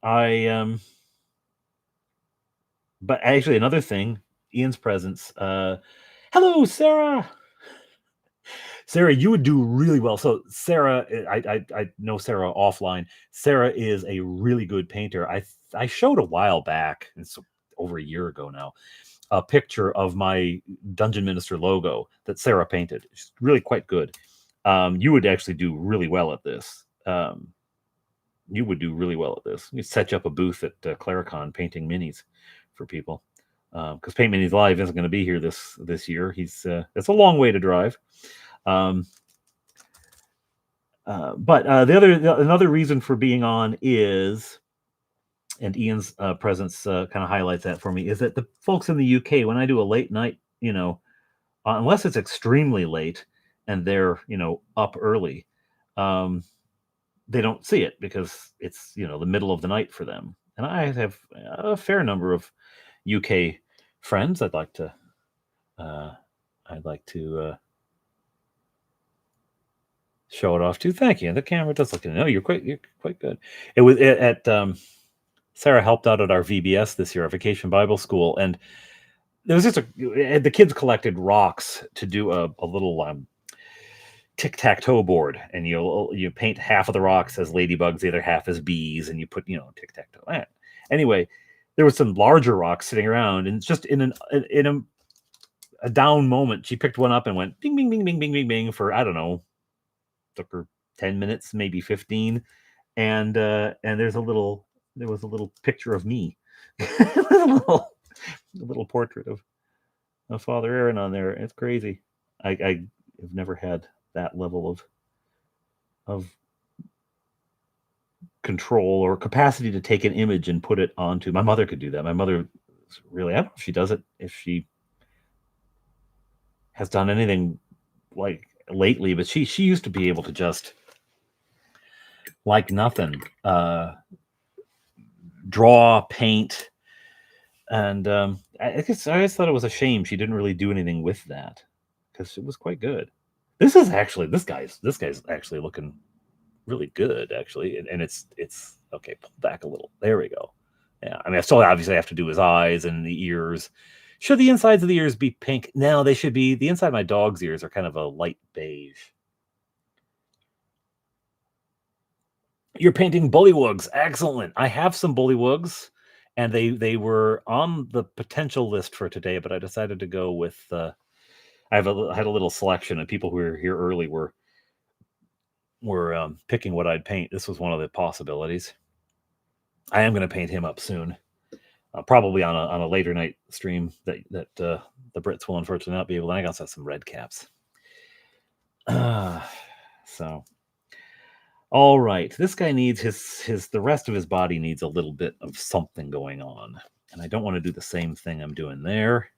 I but actually another thing, Ian's presence. Hello, Sarah. Sarah, you would do really well. So Sarah, I know Sarah offline. Sarah is a really good painter. I showed a while back, it's over a year ago now, a picture of my Dungeon Minister logo that Sarah painted. She's really quite good. You would actually do really well at this. You would do really well at this. You set you up a booth at Claricon painting minis for people. Because Paint Minis Live isn't going to be here this year. It's a long way to drive. But another reason for being on is, and Ian's presence kind of highlights that for me, is that the folks in the UK, when I do a late night, unless it's extremely late and they're up early, they don't see it because it's the middle of the night for them. And I have a fair number of UK friends I'd like to show it off to. Thank you. The camera does look good. No, you're quite good. It was at Sarah helped out at our VBS this year, our Vacation Bible School, and there was just the kids collected rocks to do a little tic-tac-toe board, and you paint half of the rocks as ladybugs, the other half as bees, and you put tic-tac-toe. Anyway, there was some larger rocks sitting around, and just in a down moment, she picked one up and went bing, bing, bing, bing, bing, bing, bing for, I don't know, took her 10 minutes, maybe 15. And there was a little picture of me, a little portrait of Father Aaron on there. It's crazy. I have never had that level of control or capacity to take an image and put it onto. My mother could do that. My mother really, I don't know if she does it, if she has done anything like lately, but she used to be able to just like nothing draw, paint, and I guess I always thought it was a shame she didn't really do anything with that because it was quite good. This guy's actually looking really good, actually, and it's okay. Pull back a little. There we go. Yeah, I mean, I still obviously have to do his eyes and the ears. Should the insides of the ears be pink? No, they should be. The inside of my dog's ears are kind of a light beige. You're painting bullywugs. Excellent. I have some bullywugs, and they were on the potential list for today, but I decided to go with. I had a little selection, and people who were here early were picking what I'd paint. This was one of the possibilities. I am going to paint him up soon, probably on a later night stream that the Brits will unfortunately not be able. I got some red caps. So, all right, this guy needs the rest of his body needs a little bit of something going on, and I don't want to do the same thing I'm doing there.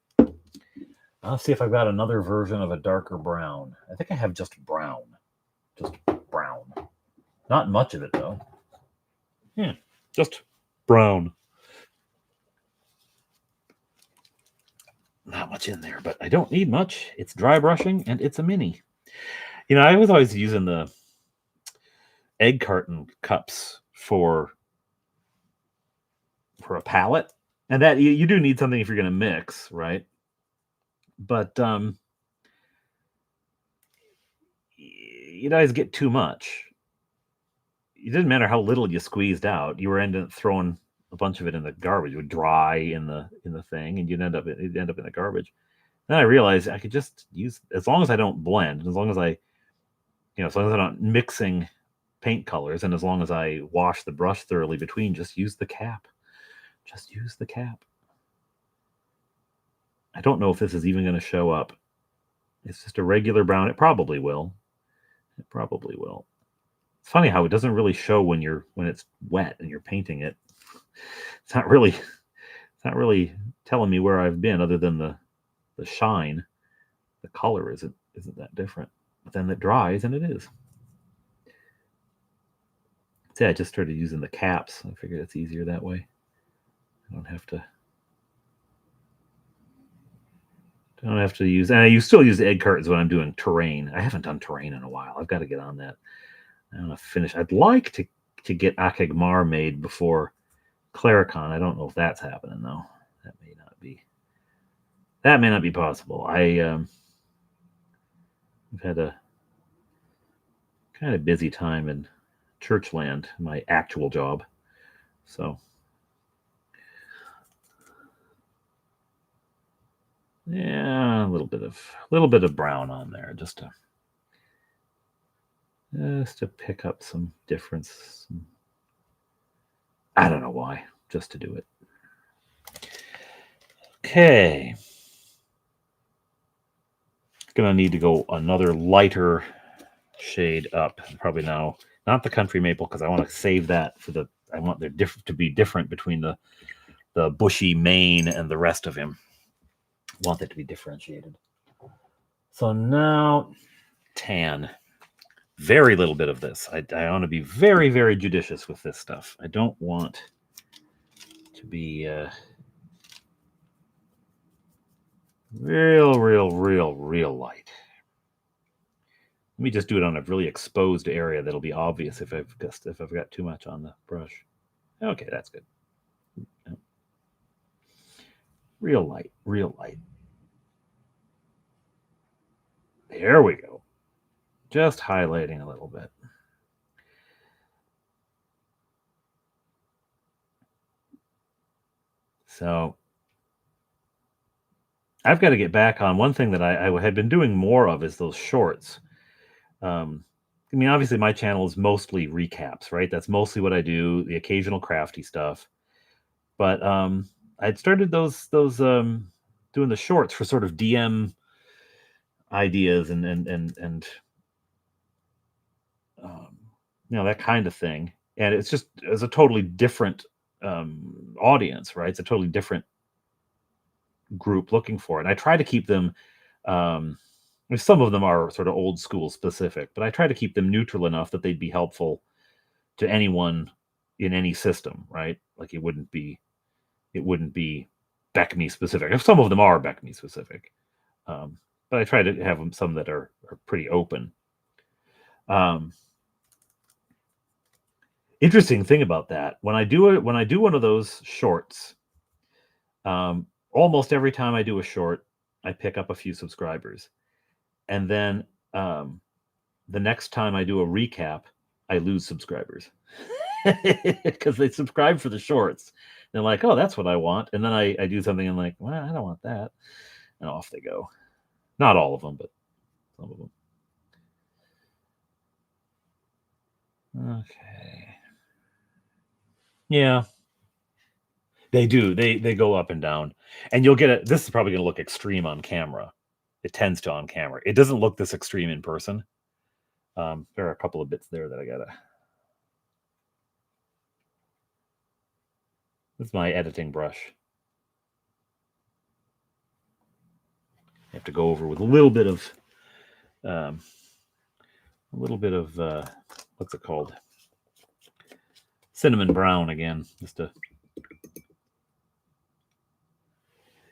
I'll see if I've got another version of a darker brown. I think I have just brown. Just brown. Not much of it, though. Just brown. Not much in there, but I don't need much. It's dry brushing, and it's a mini. You know, I was always using the egg carton cups for a palette. And that you do need something if you're going to mix, right? But you'd always get too much. It didn't matter how little you squeezed out. You were ending up throwing a bunch of it in the garbage. It would dry in the thing, and it'd end up in the garbage. Then I realized I could just use, as long as I don't blend, as long as I, as long as I'm not mixing paint colors, and as long as I wash the brush thoroughly between, just use the cap. Just use the cap. I don't know if this is even going to show up. It's just a regular brown. It probably will. It probably will. It's funny how it doesn't really show when it's wet and you're painting it. It's not really telling me where I've been, other than the shine. The color isn't that different. But then it dries and it is. See, I just started using the caps. I figured it's easier that way. I don't have to use, and you still use the egg cartons when I'm doing terrain. I haven't done terrain in a while. I've got to get on that. I want to finish. I'd like to get Akagmar made before Claricon. I don't know if that's happening though. That may not be possible. I've had a kind of busy time in Churchland, my actual job. So yeah, a little bit of brown on there, just to pick up some difference. I don't know why, just to do it. Okay. Gonna need to go another lighter shade up. Probably now, not the country maple, because I want to save that for I want there to be different between the bushy mane and the rest of him. I want that to be differentiated. So now, tan. Very little bit of this. I want to be very, very judicious with this stuff. I don't want to be real light. Let me just do it on a really exposed area that'll be obvious if I've got too much on the brush. Okay, that's good. Real light. There we go. Just highlighting a little bit. So I've got to get back on one thing that I had been doing more of, is those shorts. I mean, obviously my channel is mostly recaps, right? That's mostly what I do, the occasional crafty stuff. But I'd started those doing the shorts for sort of DM ideas and that kind of thing. And it's a totally different audience, right? It's a totally different group looking for it. And I try to keep them, some of them are sort of old school specific, but I try to keep them neutral enough that they'd be helpful to anyone in any system, right? Like it wouldn't be BECMI specific. If some of them are BECMI specific, but I try to have them some that are pretty open. Interesting thing about that, when I do one of those shorts, almost every time I do a short, I pick up a few subscribers, and then the next time I do a recap, I lose subscribers because they subscribe for the shorts. They're like, "Oh, that's what I want," and then I do something and like, "Well, I don't want that," and off they go. Not all of them, but some of them. Okay. Yeah, they do. They go up and down, and you'll get it. This is probably going to look extreme on camera. It tends to on camera. It doesn't look this extreme in person. There are a couple of bits there that I gotta. This is my editing brush. I have to go over with a little bit of, what's it called? Cinnamon brown again, just to.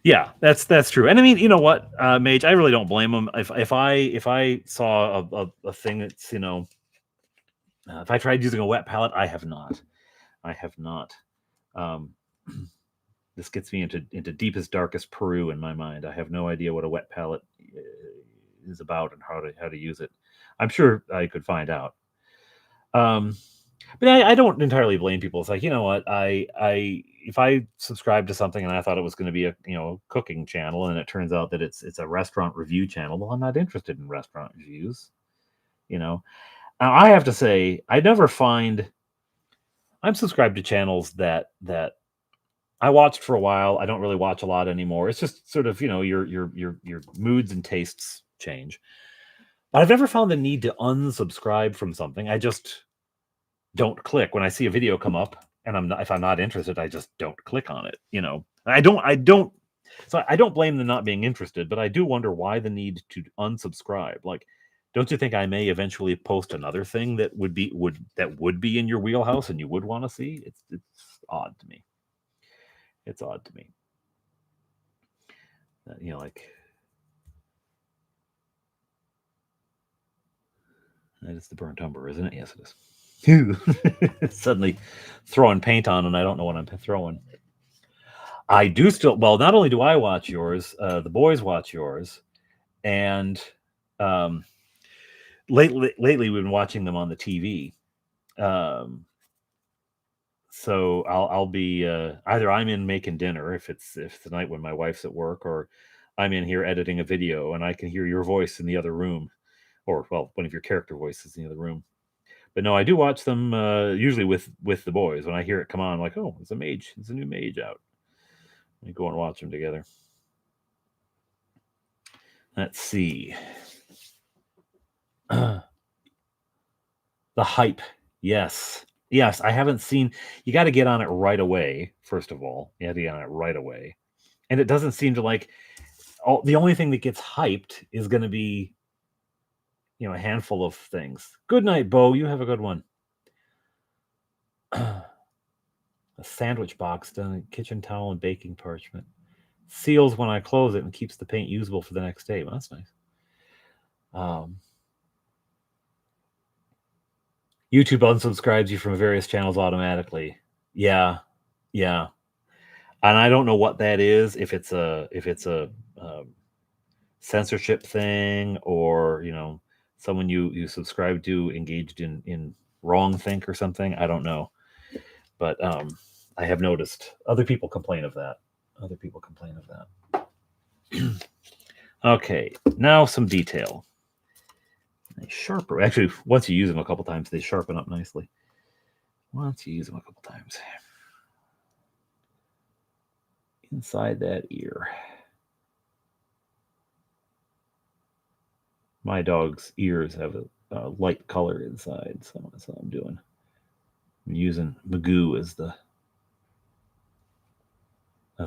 Yeah, that's true. And I mean, you know what, Mage, I really don't blame them. If I saw a thing that's, if I tried using a wet palette, I have not. This gets me into deepest, darkest Peru in my mind. I have no idea what a wet palette is about and how to use it. I'm sure I could find out. But I don't entirely blame people. It's like, you know what, if I subscribe to something and I thought it was going to be a cooking channel, and it turns out that it's a restaurant review channel, well, I'm not interested in restaurant reviews. Now, I have to say, I'm subscribed to channels that I watched for a while. I don't really watch a lot anymore. It's just sort of, your moods and tastes change. But I've never found the need to unsubscribe from something. I just don't click when I see a video come up, and if I'm not interested, I just don't click on it. I don't. So I don't blame them not being interested, but I do wonder why the need to unsubscribe. Like, don't you think I may eventually post another thing that would be in your wheelhouse and you would want to see? It's odd to me. It's odd to me. Like, that is the burnt umber, isn't it? Yes, it is. Suddenly throwing paint on, and I don't know what I'm throwing. I do still. Well, not only do I watch yours, the boys watch yours, and lately we've been watching them on the TV. So I'll be either I'm in making dinner if it's the night when my wife's at work, or I'm in here editing a video and I can hear your voice in the other room, or well, one of your character voices in the other room. But no, I do watch them usually with the boys. When I hear it come on, I'm like, oh, it's a new Mage out. We go and watch them together. Let's see. The hype. Yes, I haven't seen. You got to get on it right away. First of all, you have to get on it right away, and it doesn't seem to like. The only thing that gets hyped is going to be, a handful of things. Good night, Bo. You have a good one. A sandwich box done in kitchen towel and baking parchment. Seals when I close it and keeps the paint usable for the next day. Well, that's nice. YouTube unsubscribes you from various channels automatically. Yeah. And I don't know what that is. If it's a censorship thing, or someone you subscribe to engaged in wrong think or something. I don't know, but I have noticed other people complain of that. Okay, now some detail. They sharpen. Actually, once you use them a couple times, they sharpen up nicely. Inside that ear. My dog's ears have a light color inside, so that's what I'm doing. I'm using Magoo as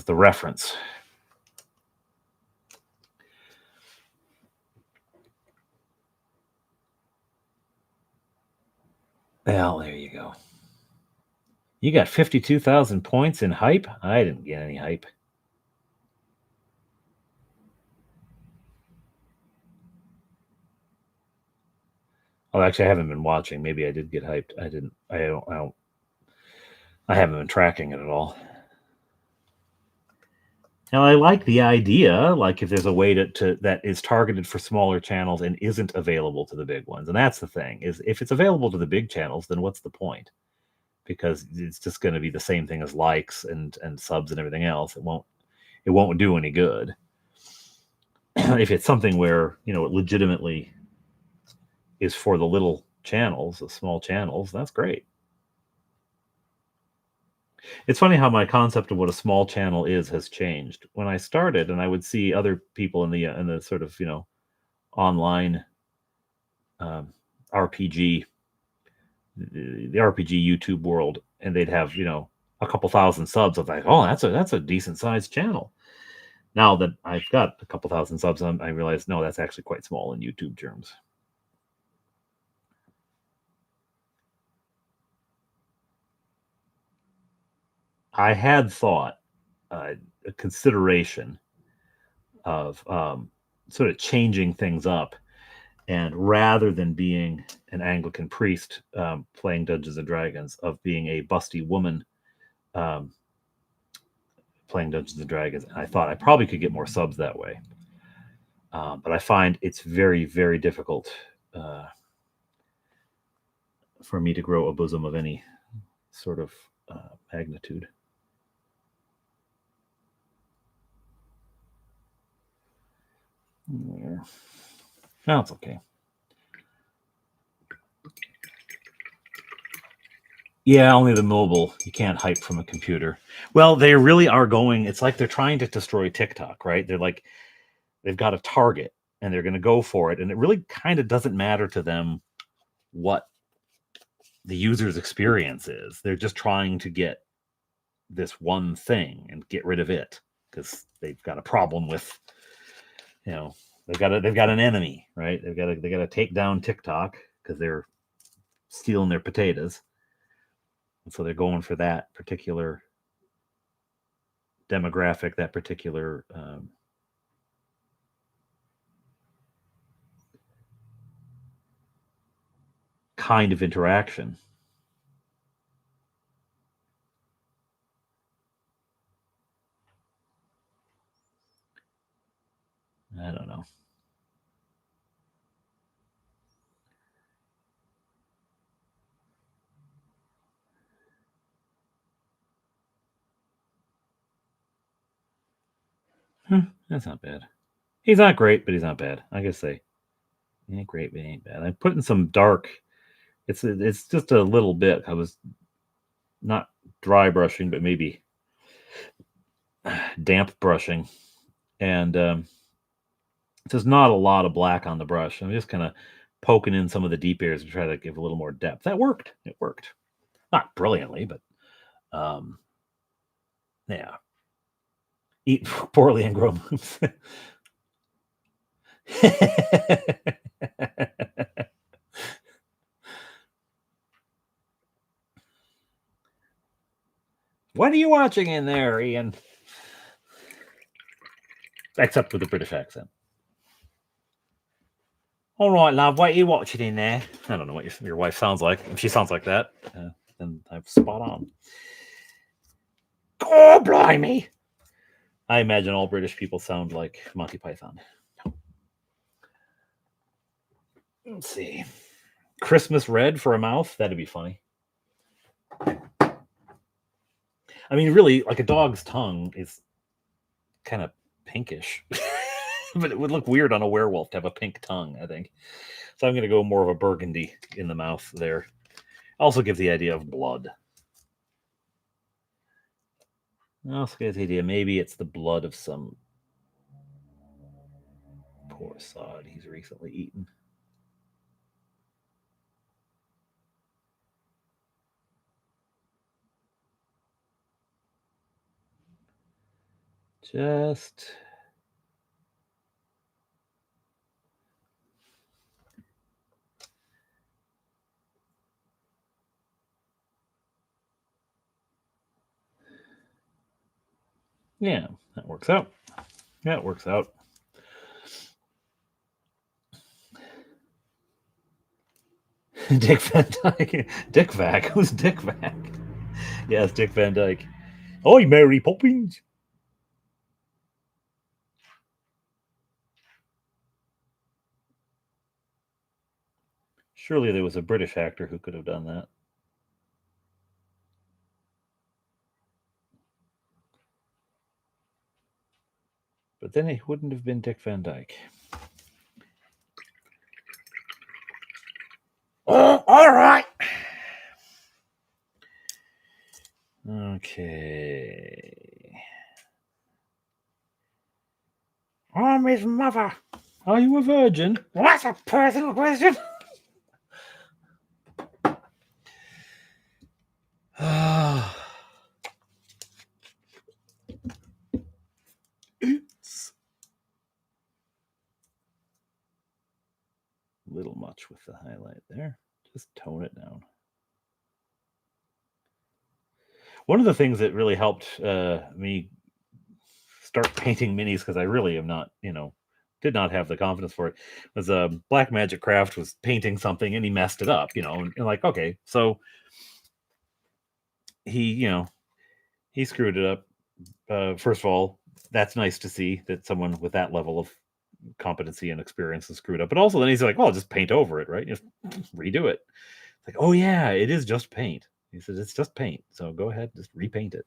the reference. Well, there you go. You got 52,000 points in hype? I didn't get any hype. Oh, actually, I haven't been watching. Maybe I did get hyped. I didn't. I haven't been tracking it at all. Now, I like the idea, like if there's a way to that is targeted for smaller channels and isn't available to the big ones. And that's the thing is if it's available to the big channels, then what's the point? Because it's just going to be the same thing as likes and subs and everything else. It won't do any good. If it's something where it legitimately is for the little channels, the small channels, that's great. It's funny how my concept of what a small channel is has changed. When I started, and I would see other people in the sort of online um, RPG, the RPG YouTube world, and they'd have a couple thousand subs. I was like, oh, that's a decent sized channel. Now that I've got a couple thousand subs, I realize no, that's actually quite small in YouTube terms. I had thought a consideration of sort of changing things up, and rather than being an Anglican priest playing Dungeons and Dragons, of being a busty woman um, playing Dungeons and Dragons. And I thought I probably could get more subs that way, but I find it's very, very difficult for me to grow a bosom of any sort of magnitude. No, it's okay. Yeah, only the mobile. You can't hype from a computer. Well, they really are going. It's like they're trying to destroy TikTok, right? They're like they've got a target and they're going to go for it, and it really kind of doesn't matter to them what the user's experience is. They're just trying to get this one thing and get rid of it because they've got a problem with they've got an enemy, right? They got to take down TikTok because they're stealing their potatoes, and so they're going for that particular demographic, that particular kind of interaction. I don't know. That's not bad. He's not great, but he's not bad. I guess say he ain't great, but he ain't bad. I put in some dark. It's just a little bit. I was not dry brushing, but maybe damp brushing, and there's not a lot of black on the brush. I'm just kind of poking in some of the deep areas to try to give a little more depth. That worked. It worked. Not brilliantly, but um, yeah. Eat poorly and grow moves. What are you watching in there, Ian? Except with a British accent. All right, love. What are you watching in there? I don't know what your wife sounds like. If she sounds like that, then I'm spot on. Oh, blimey! I imagine all British people sound like Monty Python. Let's see. Christmas red for a mouth? That'd be funny. I mean, really, like a dog's tongue is kind of pinkish, but it would look weird on a werewolf to have a pink tongue, I think. So I'm going to go more of a burgundy in the mouth there. Also gives the idea of blood. Also gives the idea maybe it's the blood of some poor sod he's recently eaten. Just yeah, that works out. Yeah, it works out. Dick Van Dyke. Dick Vac. Who's Dick Vac? Yes, Dick Van Dyke. Oi, Mary Poppins. Surely there was a British actor who could have done that. But then it wouldn't have been Dick Van Dyke. Oh, all right. Okay. I'm his mother. Are you a virgin? That's a personal question. Oops. A little much with the highlight there. Just tone it down. One of the things that really helped me start painting minis, because I really am not, did not have the confidence for it, was Black Magic Craft was painting something and he messed it up, and like, okay, so he screwed it up. First of all, that's nice to see that someone with that level of competency and experience has screwed up, but also then he's like, well, just paint over it, right? Just redo it. It's like, oh yeah, it is just paint. He said, it's just paint, so go ahead, just repaint it.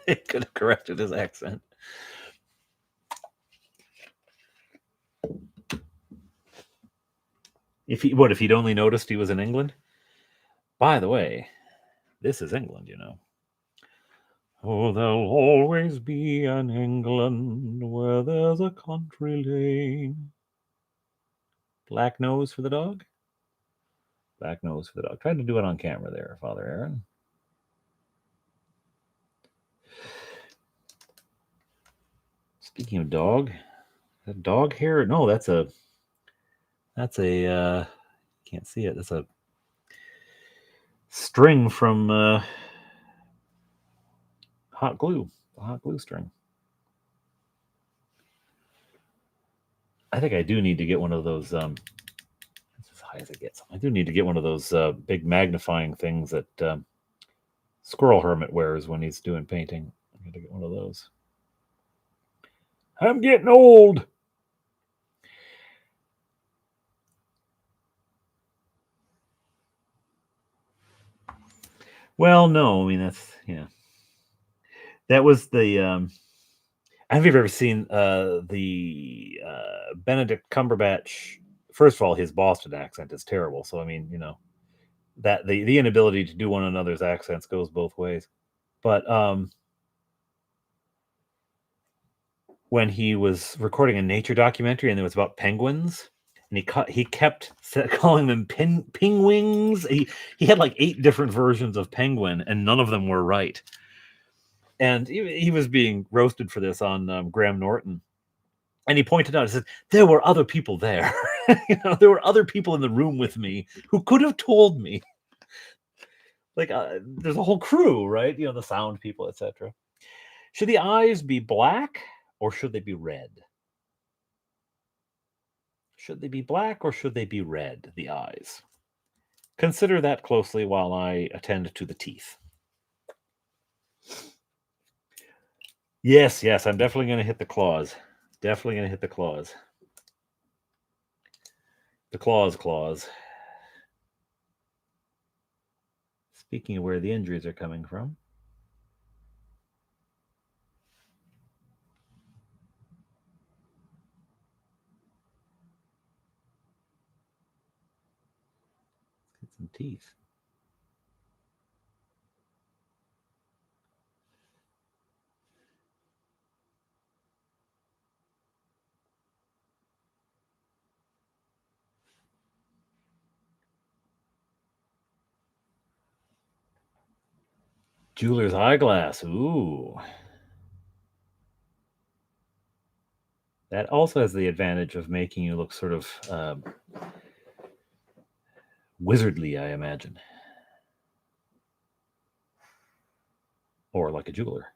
It could have corrected his accent. If he'd only noticed he was in England? By the way, this is England, Oh, there'll always be an England where there's a country lane. Black nose for the dog? Black nose for the dog. Tried to do it on camera there, Father Aaron. Speaking of dog, that dog hair? No, that's a can't see it. That's a string from hot glue. The hot glue string. I think I do need to get one of those. That's as high as it gets. I do need to get one of those big magnifying things that Squirrel Hermit wears when he's doing painting. I'm going to get one of those. I'm getting old. Well, no, I mean that's That was the. Have you ever seen the Benedict Cumberbatch? First of all, his Boston accent is terrible. So I mean, that the inability to do one another's accents goes both ways. But when he was recording a nature documentary and it was about penguins, and he kept calling them penguins. He had like 8 different versions of penguin, and none of them were right. And he was being roasted for this on Graham Norton. And he pointed out, he said, there were other people there. There were other people in the room with me who could have told me. Like, there's a whole crew, right? The sound people, etc. Should the eyes be black or should they be red? Should they be black or should they be red, the eyes? Consider that closely while I attend to the teeth. Yes, I'm definitely going to hit the claws. Definitely going to hit the claws. The claws. Speaking of where the injuries are coming from. Let's get some teeth. Jeweler's eyeglass. Ooh. That also has the advantage of making you look sort of wizardly, I imagine. Or like a jeweler.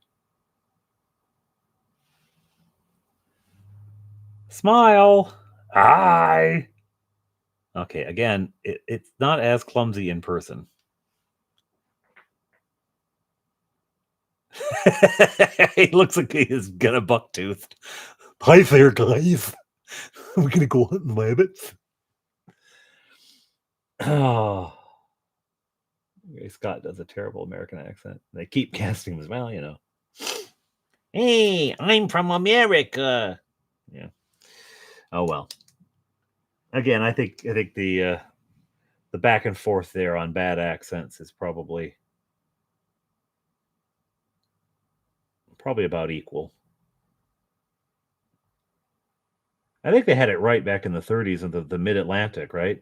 Smile. Hi. Okay, again, it's not as clumsy in person. He looks like he's got a buck toothed. Hi there, guys. We're gonna go hunting rabbits. Oh, Scott does a terrible American accent. They keep casting him as well, you know. Hey, I'm from America. Yeah. Oh well. Again, I think the back and forth there on bad accents is probably about equal. I think they had it right back in the 30s in the mid Atlantic, right?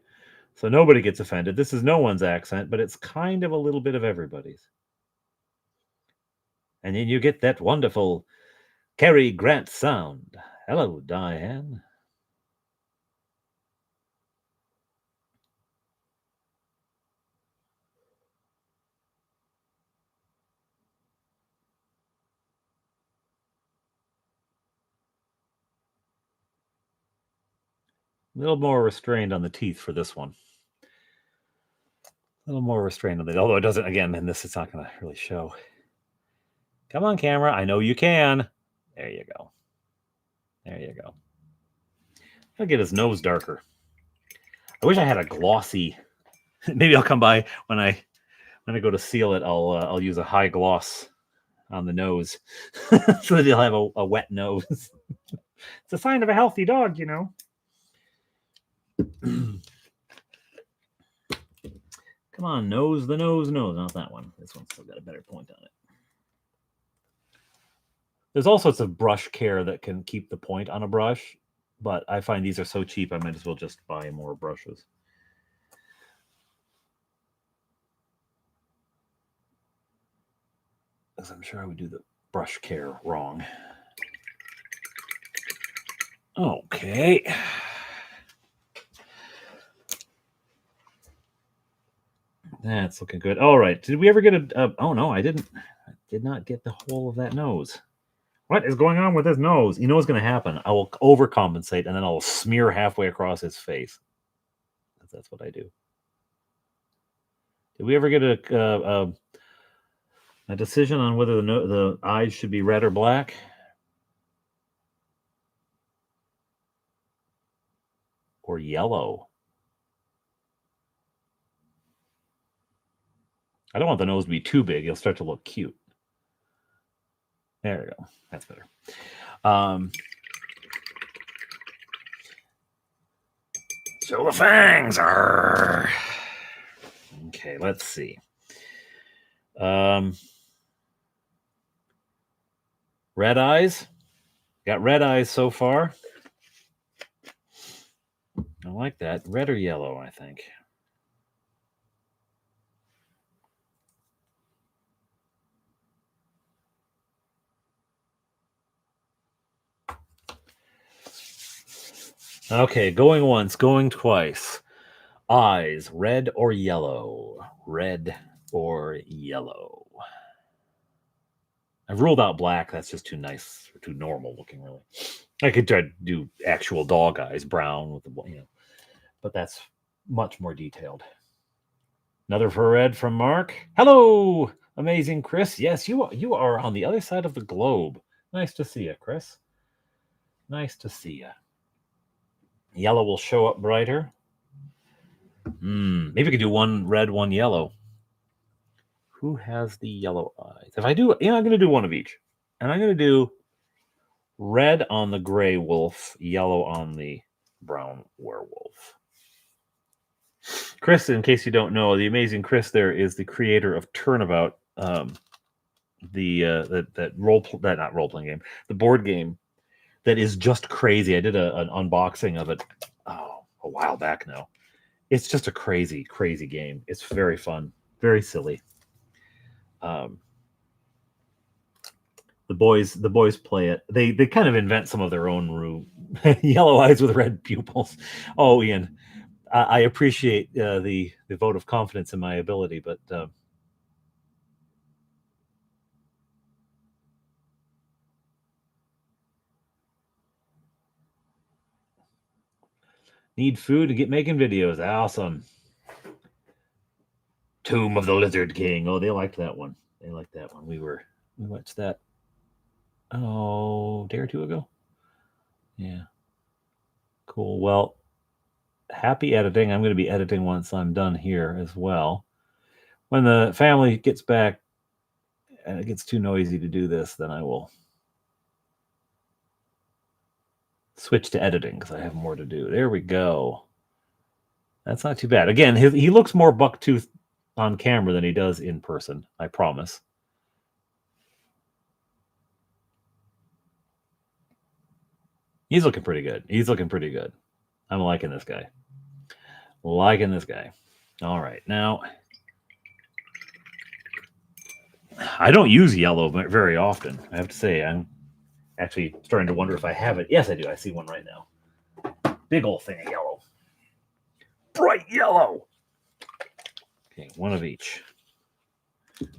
So nobody gets offended. This is no one's accent, but it's kind of a little bit of everybody's. And then you get that wonderful Cary Grant sound. Hello, Diane. A little more restrained on the teeth for this one. A little more restrained on the, although it doesn't, again, in this, it's not going to really show. Come on, camera. I know you can. There you go. There you go. I'll get his nose darker. I wish I had a glossy. Maybe I'll come by when I go to seal it. I'll use a high gloss on the nose so that he'll have a wet nose. It's a sign of a healthy dog, you know. Come on, nose, the nose, not that one. This one's still got a better point on it. There's all sorts of brush care that can keep the point on a brush, but I find these are so cheap, I might as well just buy more brushes. Because I'm sure I would do the brush care wrong. Okay. That's looking good. All right. Did we ever get a? Oh no, I didn't. I did not get the whole of that nose. What is going on with his nose? You know what's going to happen? I will overcompensate and then I'll smear halfway across his face. That's what I do. Did we ever get a decision on whether the eyes should be red or black? Or yellow? I don't want the nose to be too big. It'll start to look cute. There we go. That's better. So the fangs are. Okay, let's see. Red eyes. Got red eyes so far. I like that. Red or yellow, I think. Okay, going once, going twice. Eyes, red or yellow? Red or yellow? I've ruled out black. That's just too nice or too normal looking, really. I could try to do actual dog eyes, brown with the, but that's much more detailed. Another for red from Mark. Hello, amazing Chris. Yes, you are on the other side of the globe. Nice to see you, Chris. Nice to see you. Yellow will show up brighter. Maybe we could do one red, one yellow. Who has the yellow eyes? If I do, I'm going to do one of each. And I'm going to do red on the gray wolf, yellow on the brown werewolf. Chris, in case you don't know, the amazing Chris there is the creator of Turnabout, not role playing game, the board game that is just crazy. I did an unboxing of it a while back now. It's just a crazy, crazy game. It's very fun, very silly. The boys play it. They kind of invent some of their own yellow eyes with red pupils. Oh, Ian, I appreciate the vote of confidence in my ability, but Need food to get making videos. Awesome. Tomb of the Lizard King. Oh, they liked that one. They liked that one. We watched that. Oh, day or two ago. Yeah. Cool. Well, happy editing. I'm going to be editing once I'm done here as well. When the family gets back and it gets too noisy to do this, then I will switch to editing because I have more to do. There we go. That's not too bad. Again, he looks more bucktooth on camera than he does in person. I promise. He's looking pretty good. He's looking pretty good. I'm liking this guy. Liking this guy. All right. Now, I don't use yellow very often. I have to say, I'm actually starting to wonder if I have it. Yes, I do. I see one right now. Big old thing of yellow. Bright yellow. Okay, one of each.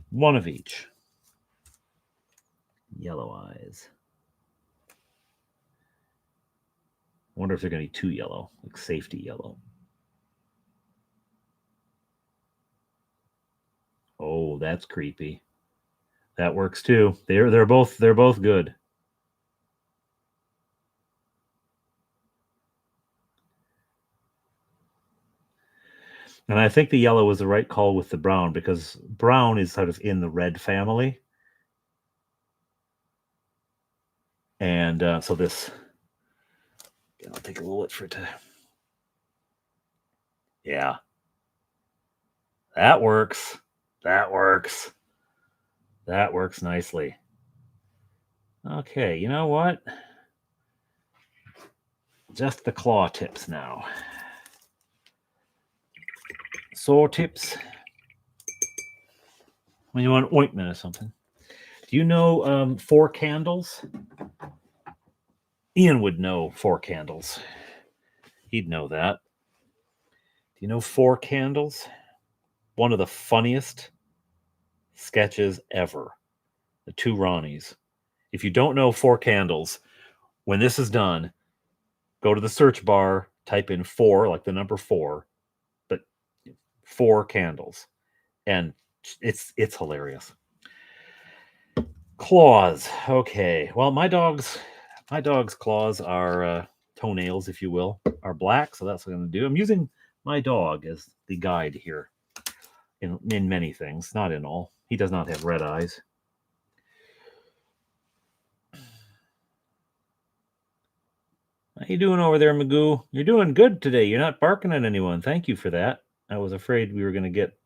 One of each. Yellow eyes. I wonder if they're going to be too yellow, like safety yellow. Oh, that's creepy. That works too. They're both good. And I think the yellow was the right call with the brown because brown is sort of in the red family. And so this, I'll take a little bit for it to. Yeah. That works. That works. That works nicely. Okay, you know what? Just the claw tips now. Saw tips. When you want ointment or something. Do you know 4 Candles? Ian would know 4 Candles. He'd know that. Do you know 4 Candles? One of the funniest sketches ever. The 2 Ronnies. If you don't know 4 Candles, when this is done, go to the search bar, type in 4, like the number 4, but 4 Candles. And it's hilarious. Claws. Okay. Well, my dog's claws are toenails, if you will, are black, so that's what I'm going to do. I'm using my dog as the guide here in many things, not in all. He does not have red eyes. How you doing over there, Magoo? You're doing good today. You're not barking at anyone. Thank you for that. I was afraid we were going to get.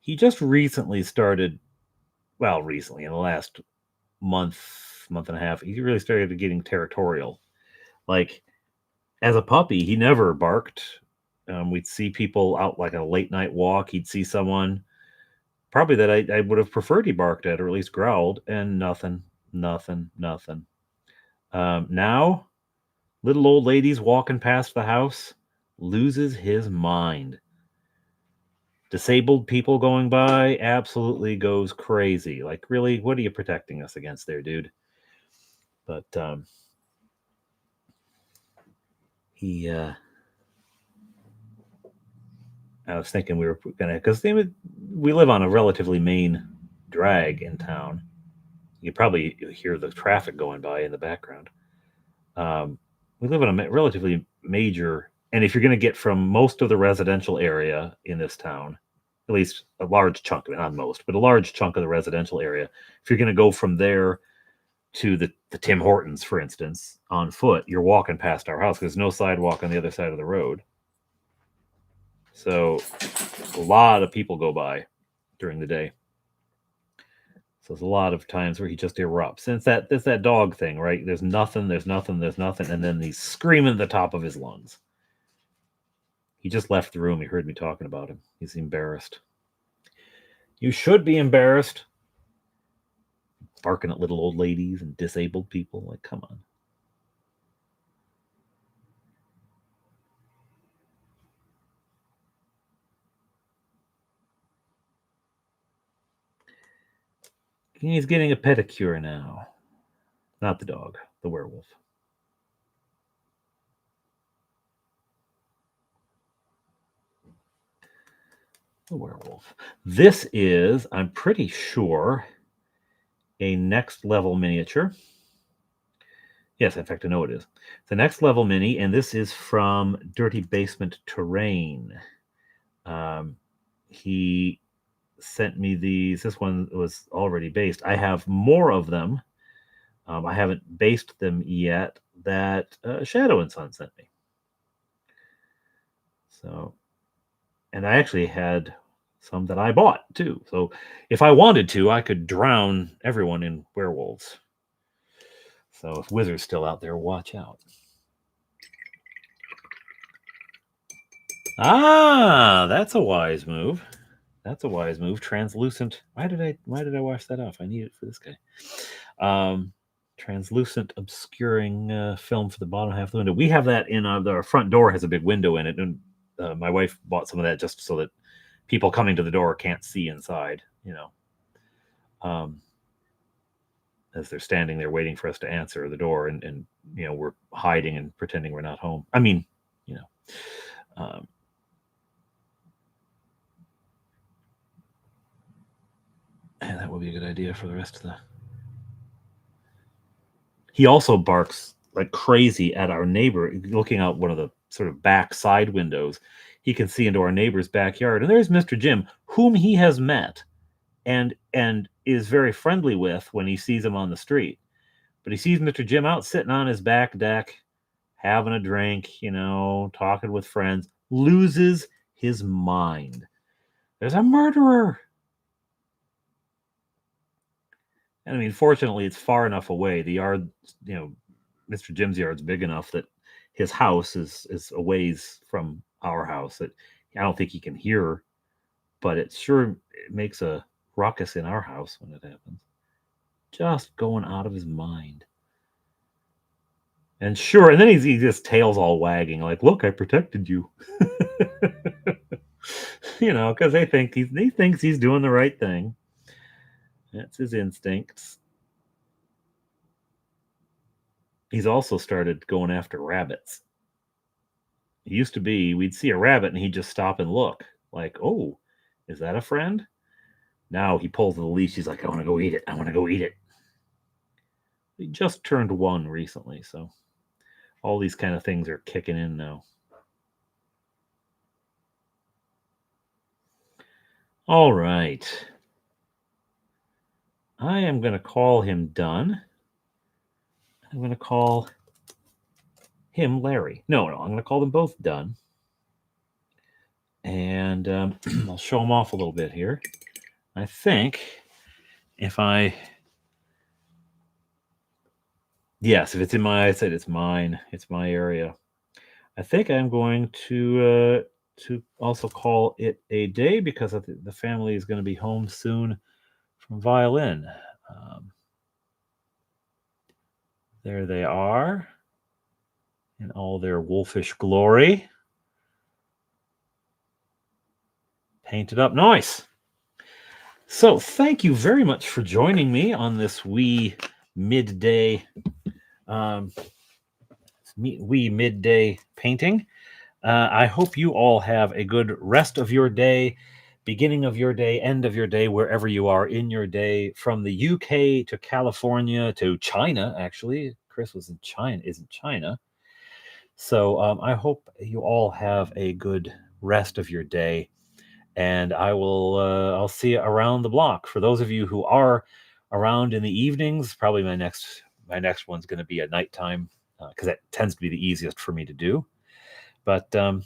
He just recently started. Well, recently in the last month and a half, he really started getting territorial. Like as a puppy, he never barked. We'd see people out like a late night walk. He'd see someone probably that I would have preferred he barked at or at least growled, and nothing. Now, little old ladies walking past the house, loses his mind. Disabled people going by, absolutely goes crazy. Like, really, what are you protecting us against there, dude? But he I was thinking we were gonna because we live on a relatively main drag in town. You probably hear the traffic going by in the background. We live in a relatively major, and if you're going to get from most of the residential area in this town, at least a large chunk of it, not most, but a large chunk of the residential area, if you're going to go from there to the Tim Hortons, for instance, on foot, you're walking past our house because there's no sidewalk on the other side of the road. So a lot of people go by during the day. So there's a lot of times where he just erupts. And it's that dog thing, right? There's nothing, and then he's screaming at the top of his lungs. He just left the room. He heard me talking about him. He's embarrassed. You should be embarrassed. Barking at little old ladies and disabled people. Like, come on. He's getting a pedicure now. Not the dog, the werewolf. A werewolf. This is, I'm pretty sure, a next level miniature. Yes, in fact, I know it is. The next level mini, and this is from Dirty Basement Terrain. He sent me these. This one was already based. I have more of them. I haven't based them yet. That Shadow and Son sent me. So, and I actually had some that I bought too. So, if I wanted to, I could drown everyone in werewolves. So, if Wizard's still out there, watch out. Ah, that's a wise move. That's a wise move. Translucent. Why did I wash that off? I need it for this guy. Translucent obscuring film for the bottom half of the window. We have that in our front door has a big window in it, and my wife bought some of that just so that people coming to the door can't see inside. As they're standing there waiting for us to answer the door, and we're hiding and pretending we're not home. I mean, and that would be a good idea for the rest of the. He also barks like crazy at our neighbor, looking out one of the sort of back side windows. He can see into our neighbor's backyard, and there's Mr. Jim, whom he has met and is very friendly with when he sees him on the street. But he sees Mr. Jim out sitting on his back deck, having a drink, talking with friends, loses his mind. There's a murderer. And I mean, fortunately, it's far enough away. The yard, Mr. Jim's yard's big enough that his house is a ways from our house that I don't think he can hear, but it makes a ruckus in our house when it happens. Just going out of his mind. And then he just tails all wagging, like, "Look, I protected you." Because he thinks he's doing the right thing. That's his instincts. He's also started going after rabbits. It used to be we'd see a rabbit and he'd just stop and look, like, "Oh, is that a friend?" Now he pulls the leash. He's like, "I want to go eat it. I want to go eat it." He just turned 1 recently, so all these kind of things are kicking in now. All right. I am going to call him done. I'm going to call him Larry. No, I'm going to call them both done. And I'll show them off a little bit here. I think if it's in my, I said it's mine. It's my area. I think I'm going to also call it a day because the family is going to be home soon from violin. There they are in all their wolfish glory. Painted up nice. So thank you very much for joining me on this wee midday painting. I hope you all have a good rest of your day, beginning of your day, end of your day, wherever you are in your day, from the UK to California to China. Actually, Chris is in China. So I hope you all have a good rest of your day, and I'll see you around the block. For those of you who are around in the evenings, probably my next one's going to be at nighttime because that tends to be the easiest for me to do. But I'll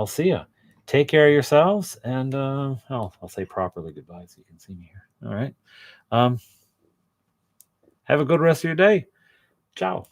see you. Take care of yourselves, and I'll say properly goodbye so you can see me here. All right. Have a good rest of your day. Ciao.